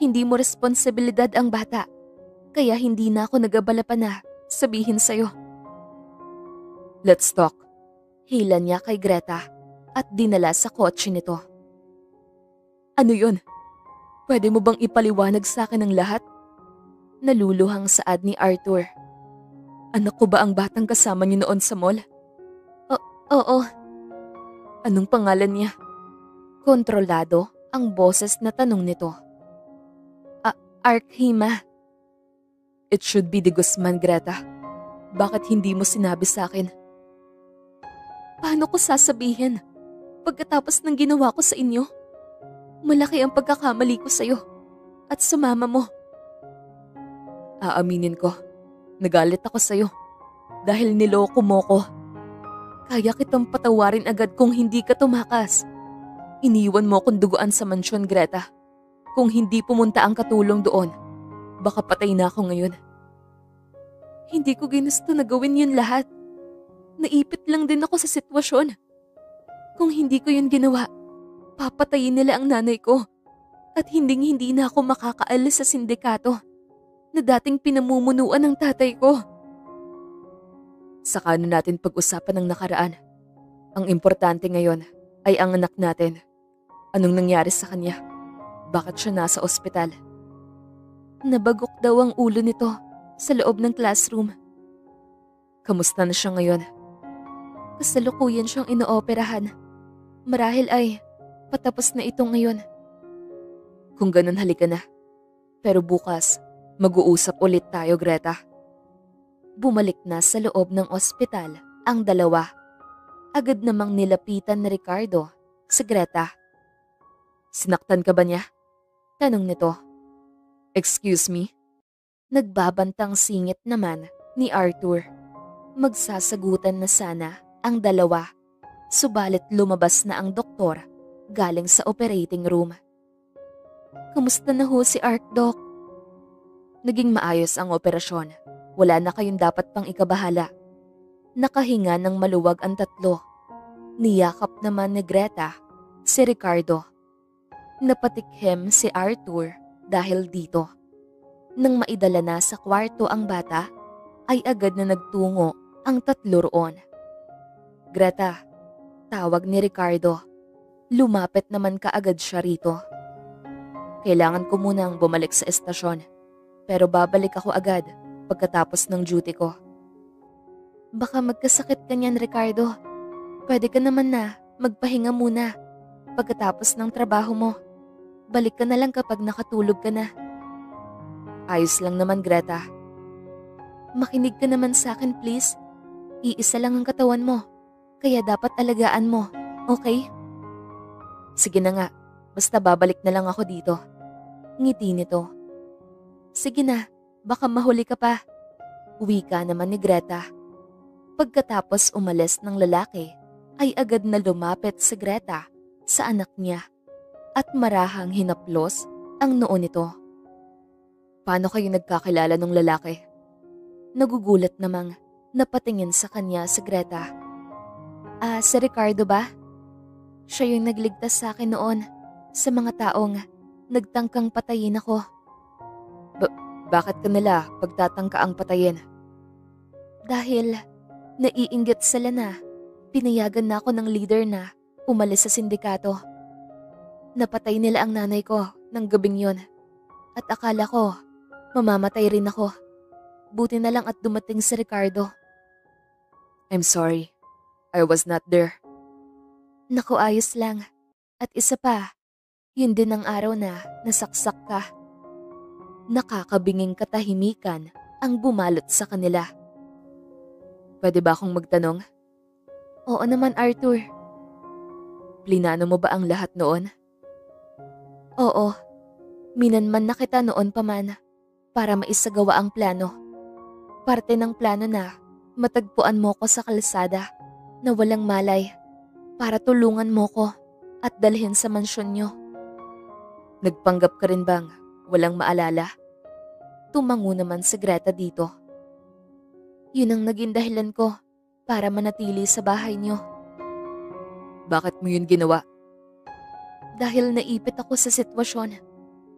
Hindi mo responsibilidad ang bata. Kaya hindi na ako nag-abala pa na sabihin sa'yo. Let's talk. Hila niya kay Greta at dinala sa kotse nito. Ano yun? Pwede mo bang ipaliwanag sa akin ang lahat? Naluluhang saad ni Arthur. Anak ko ba ang batang kasama niyo noon sa mall? Oo. Anong pangalan niya? Kontrolado ang boses na tanong nito. Arkhima. It should be de Guzman, Greta. Bakit hindi mo sinabi sa akin? Paano ko sasabihin? Pagkatapos ng ginawa ko sa inyo? Malaki ang pagkakamali ko sa'yo at sa mama mo. Aaminin ko, nagalit ako sa'yo dahil niloko mo ko. Kaya kitang patawarin agad kung hindi ka tumakas. Iniwan mo akong duguan sa mansyon, Greta. Kung hindi pumunta ang katulong doon, baka patay na ako ngayon. Hindi ko ginusto na gawin yun lahat. Naipit lang din ako sa sitwasyon. Kung hindi ko yun ginawa, papatayin nila ang nanay ko at hindi na ako makakaalis sa sindikato na dating pinamumunuan ng tatay ko. Saka na natin pag-usapan ng nakaraan. Ang importante ngayon ay ang anak natin. Anong nangyari sa kanya? Bakit siya nasa ospital? Nabagok daw ang ulo nito sa loob ng classroom. Kamusta na siya ngayon? Kasalukuyan siyang inooperahan. Marahil ay patapos na ito ngayon. Kung ganun, halika na. Pero bukas, mag-uusap ulit tayo, Greta. Bumalik na sa loob ng ospital ang dalawa. Agad namang nilapitan ni Ricardo si Greta. Sinaktan ka ba niya? Tanong nito. Excuse me? Nagbabantang singit naman ni Arthur. Magsasagutan na sana ang dalawa. Subalit lumabas na ang doktor galing sa operating room. Kamusta na ho si Doc? Naging maayos ang operasyon. Wala na kayong dapat pang ikabahala. Nakahinga ng maluwag ang tatlo. Niyakap naman ni Greta si Ricardo. Napatikhim si Arthur dahil dito. Nang maidala na sa kwarto ang bata, ay agad na nagtungo ang tatlo roon. Greta, tawag ni Ricardo. Lumapit naman kaagad siya rito. Kailangan ko munang bumalik sa estasyon, pero babalik ako agad pagkatapos ng duty ko. Baka magkasakit ka niyan, Ricardo. Pwede ka naman na magpahinga muna pagkatapos ng trabaho mo. Balik ka na lang kapag nakatulog ka na. Ayos lang naman, Greta. Makinig ka naman sa akin, please. Iisa lang ang katawan mo, kaya dapat alagaan mo, okay? Sige na nga, basta babalik na lang ako dito. Ngiti nito. Sige na, baka mahuli ka pa. Wika naman ni Greta. Pagkatapos umalis ng lalaki, ay agad na lumapit si Greta sa anak niya at marahang hinaplos ang noo nito. Paano kayo nagkakilala ng lalaki? Nagugulat namang napatingin sa kanya si Greta. Si Ricardo ba? Siya yung nagligtas sa akin noon sa mga taong nagtangkang patayin ako. Bakit ka nila pagtatangka ang patayin? Dahil naiinggit sila na pinayagan na ako ng leader na umalis sa sindikato. Napatay nila ang nanay ko ng gabing yon. At akala ko, mamamatay rin ako. Buti na lang at dumating si Ricardo. I'm sorry. I was not there. Naku, ayos lang. At isa pa, yun din ang araw na nasaksak ka. Nakakabinging katahimikan ang bumalot sa kanila. Pwede ba akong magtanong? Oo naman, Arthur. Plinano mo ba ang lahat noon? Oo. Minanman na kita noon pa man para maisagawa ang plano. Parte ng plano na matagpuan mo ko sa kalsada na walang malay para tulungan mo ko at dalhin sa mansyon nyo. Nagpanggap ka rin bang walang maalala? Tumango naman si Greta dito. Yun ang naging dahilan ko para manatili sa bahay nyo. Bakit mo yun ginawa? Dahil naipit ako sa sitwasyon.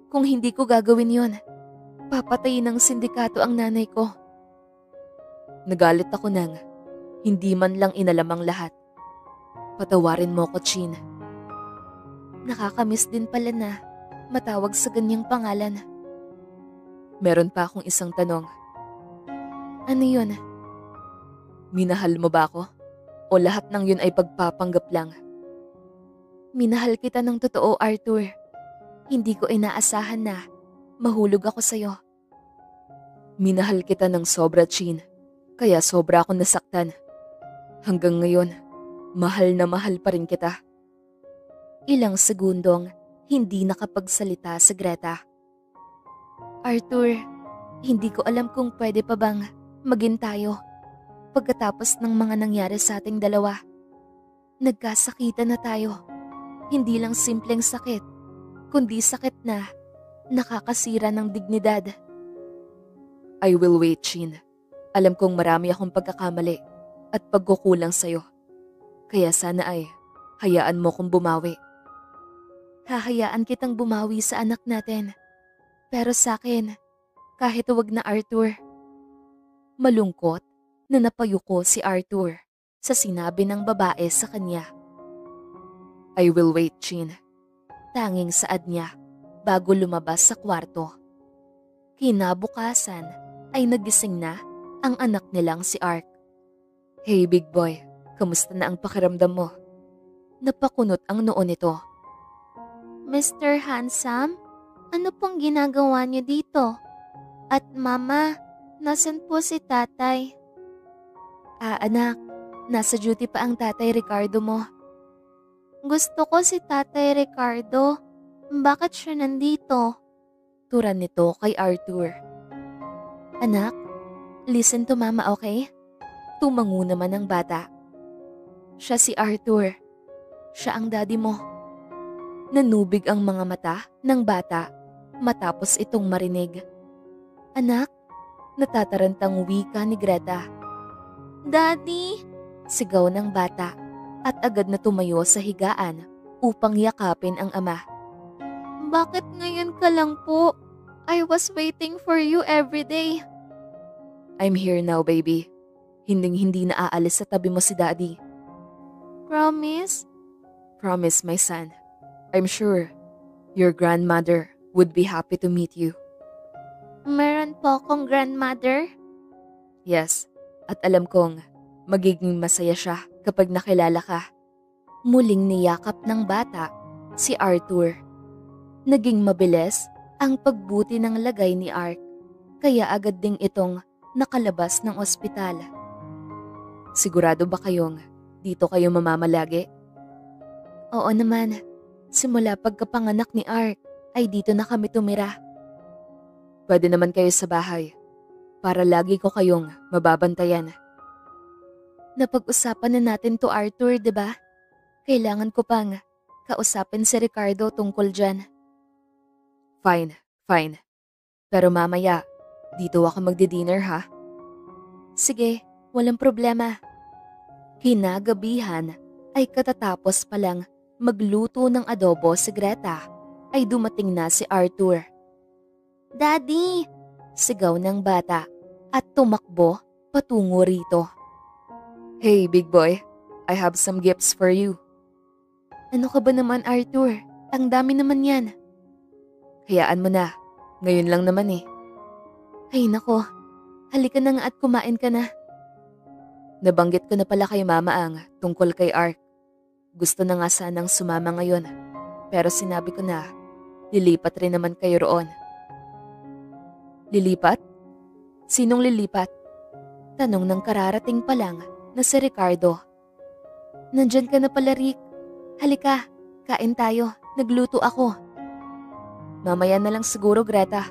Kung hindi ko gagawin yun, papatayin ng sindikato ang nanay ko. Nagalit ako nang hindi man lang inalam ang lahat. Patawarin mo ko, Chin. Nakakamiss din pala na matawag sa ganyang pangalan. Meron pa akong isang tanong. Ano yun? Minahal mo ba ako? O lahat ng yun ay pagpapanggap lang? Minahal kita ng totoo, Arthur. Hindi ko inaasahan na mahulog ako sa'yo. Minahal kita ng sobra, Chin. Kaya sobra akong nasaktan. Hanggang ngayon, mahal na mahal pa rin kita. Ilang segundong hindi nakapagsalita si Greta. Arthur, hindi ko alam kung pwede pa bang maging tayo pagkatapos ng mga nangyari sa ating dalawa. Nagkasakitan na tayo. Hindi lang simpleng sakit, kundi sakit na nakakasira ng dignidad. I will wait, Chin. Alam kong marami akong pagkakamali at pagkukulang sa'yo. Kaya sana ay hayaan mo kong bumawi. Hahayaan kitang bumawi sa anak natin. Pero sa akin, kahit huwag na, Arthur. Malungkot na napayuko si Arthur sa sinabi ng babae sa kanya. I will wait, Chin. Tanging saad niya bago lumabas sa kwarto. Kinabukasan ay nagising na ang anak nilang si Ark. Hey big boy, kamusta na ang pakiramdam mo? Napakunot ang noo nito. Mr. Handsome, ano pong ginagawa niyo dito? At mama, nasan po si tatay? Anak, nasa duty pa ang tatay Ricardo mo. Gusto ko si tatay Ricardo. Bakit siya nandito? Turan nito kay Arthur. Anak, listen to mama, okay? Tumango naman ang bata. Siya si Arthur. Siya ang daddy mo. Nanubig ang mga mata ng bata matapos itong marinig. Anak, natatarantang wika ni Greta. Daddy! Sigaw ng bata at agad na tumayo sa higaan upang yakapin ang ama. Bakit ngayon ka lang po? I was waiting for you every day. I'm here now, baby. Hinding-hindi na aalis sa tabi mo si daddy. Promise? Promise, my son. I'm sure your grandmother would be happy to meet you. Meron po akong grandmother? Yes, at alam kong magiging masaya siya kapag nakilala ka. Muling niyakap ng bata si Arthur. Naging mabilis ang pagbuti ng lagay ni Ark, kaya agad ding itong nakalabas ng ospital. Sigurado ba kayong dito kayo mamamalagi? Oo naman. Simula pagkapanganak ni Ark ay dito na kami tumira. Pwede naman kayo sa bahay para lagi ko kayong mababantayan. Napag-usapan na natin to, Arthur, diba? Kailangan ko pang kausapin si Ricardo tungkol dyan. Fine. Pero mamaya, dito ako magdi-dinner ha? Sige, walang problema. Kinagabihan ay katatapos palang magluto ng adobo si Greta ay dumating na si Arthur. Daddy! Sigaw ng bata at tumakbo patungo rito. Hey big boy, I have some gifts for you. Ano ka ba naman, Arthur? Ang dami naman yan. Hayaan mo na. Ngayon lang naman eh. Ay nako, halika na nga at kumain ka na. Nabanggit ko na pala kay Mama ang tungkol kay Ark. Gusto na nga sanang sumama ngayon. Pero sinabi ko na, lilipat rin naman kayo roon. Lilipat? Sinong lilipat? Tanong ng kararating pa lang na si Ricardo. Nandyan ka na pala, Rick. Halika, kain tayo. Nagluto ako. Mamaya na lang siguro, Greta.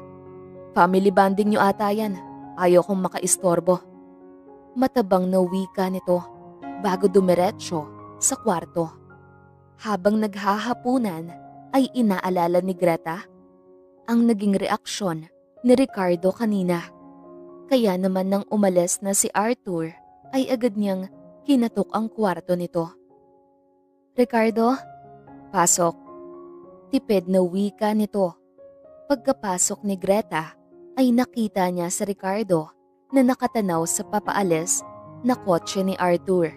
Family bonding nyo ata yan. Ayaw kong makaistorbo. Matabang na wika nito bago dumiretso sa kwarto. Habang naghahapunan ay inaalala ni Greta ang naging reaksyon ni Ricardo kanina. Kaya naman nang umalis na si Arthur ay agad niyang kinatok ang kwarto nito. Ricardo? Pasok. Tipid na wika nito. Pagkapasok ni Greta ay nakita niya si Ricardo na nakatanaw sa papaalis na kotse ni Arthur.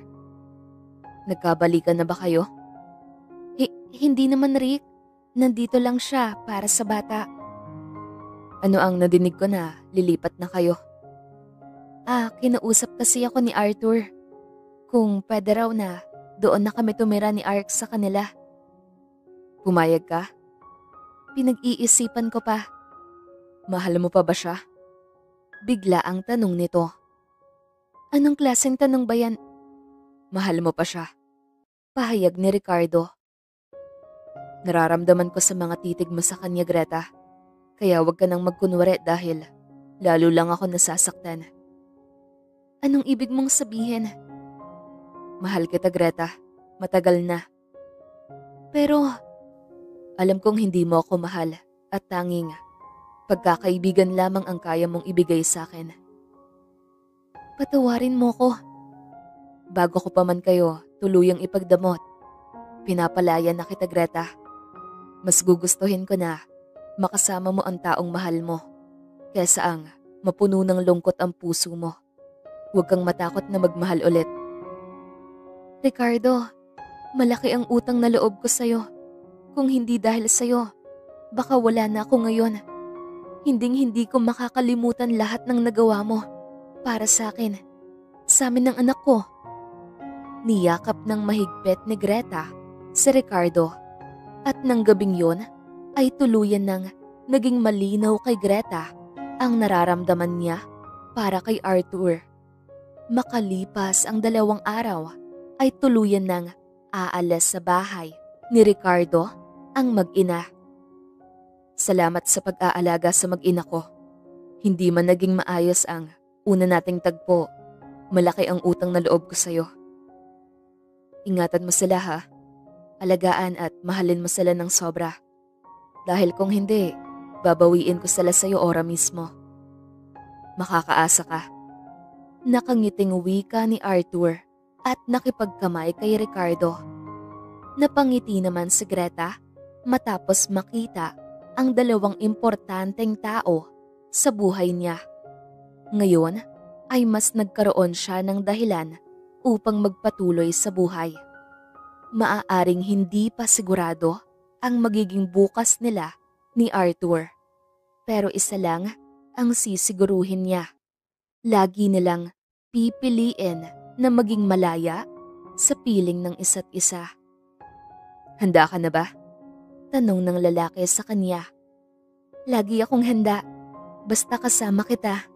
Nagkabalikan na ba kayo? Hindi naman, Rick. Nandito lang siya para sa bata. Ano ang nadinig ko na lilipat na kayo? Kinausap kasi ako ni Arthur. Kung pwede raw na doon na kami tumira ni Ark sa kanila. Pumayag ka? Pinag-iisipan ko pa. Mahal mo pa ba siya? Bigla ang tanong nito. Anong klaseng tanong ba yan? Mahal mo pa siya? Pahayag ni Ricardo. Nararamdaman ko sa mga titig mo sa kanya, Greta. Kaya wag ka nang magkunwari dahil lalo lang ako nasasaktan. Anong ibig mong sabihin? Mahal kita, Greta. Matagal na. Pero alam kong hindi mo ako mahal at tanging pagkakaibigan lamang ang kaya mong ibigay sa akin. Patawarin mo ko. Bago ko pa man kayo tuluyang ipagdamot, pinapalaya na kita, Greta. Mas gugustuhin ko na makasama mo ang taong mahal mo kesa ang mapuno ng lungkot ang puso mo. Huwag kang matakot na magmahal ulit. Ricardo, malaki ang utang na loob ko sa'yo. Kung hindi dahil sa'yo, baka wala na ako ngayon. Hinding-hindi ko makakalimutan lahat ng nagawa mo para sa akin, sa amin ng anak ko. Niyakap ng mahigpit ni Greta si Ricardo at nang gabing yun ay tuluyan ng naging malinaw kay Greta ang nararamdaman niya para kay Arthur. Makalipas ang 2 araw ay tuluyan ng aalis sa bahay ni Ricardo ang mag-ina. Salamat sa pag-aalaga sa mag-ina ko. Hindi man naging maayos ang una nating tagpo, malaki ang utang na loob ko sa'yo. Ingatan mo sila ha. Alagaan at mahalin mo sila ng sobra. Dahil kung hindi, babawiin ko sila sa'yo ora mismo. Makakaasa ka. Nakangiting wika ni Arthur at nakipagkamay kay Ricardo. Napangiti naman si Greta matapos makita ang 2 importanteng tao sa buhay niya. Ngayon ay mas nagkaroon siya ng dahilan upang magpatuloy sa buhay. Maaaring hindi pa sigurado ang magiging bukas nila ni Arthur. Pero isa lang ang sisiguruhin niya. Lagi nilang pipiliin na maging malaya sa piling ng isa't isa. Handa ka na ba? Tanong ng lalaki sa kanya. Lagi akong handa. Basta kasama kita.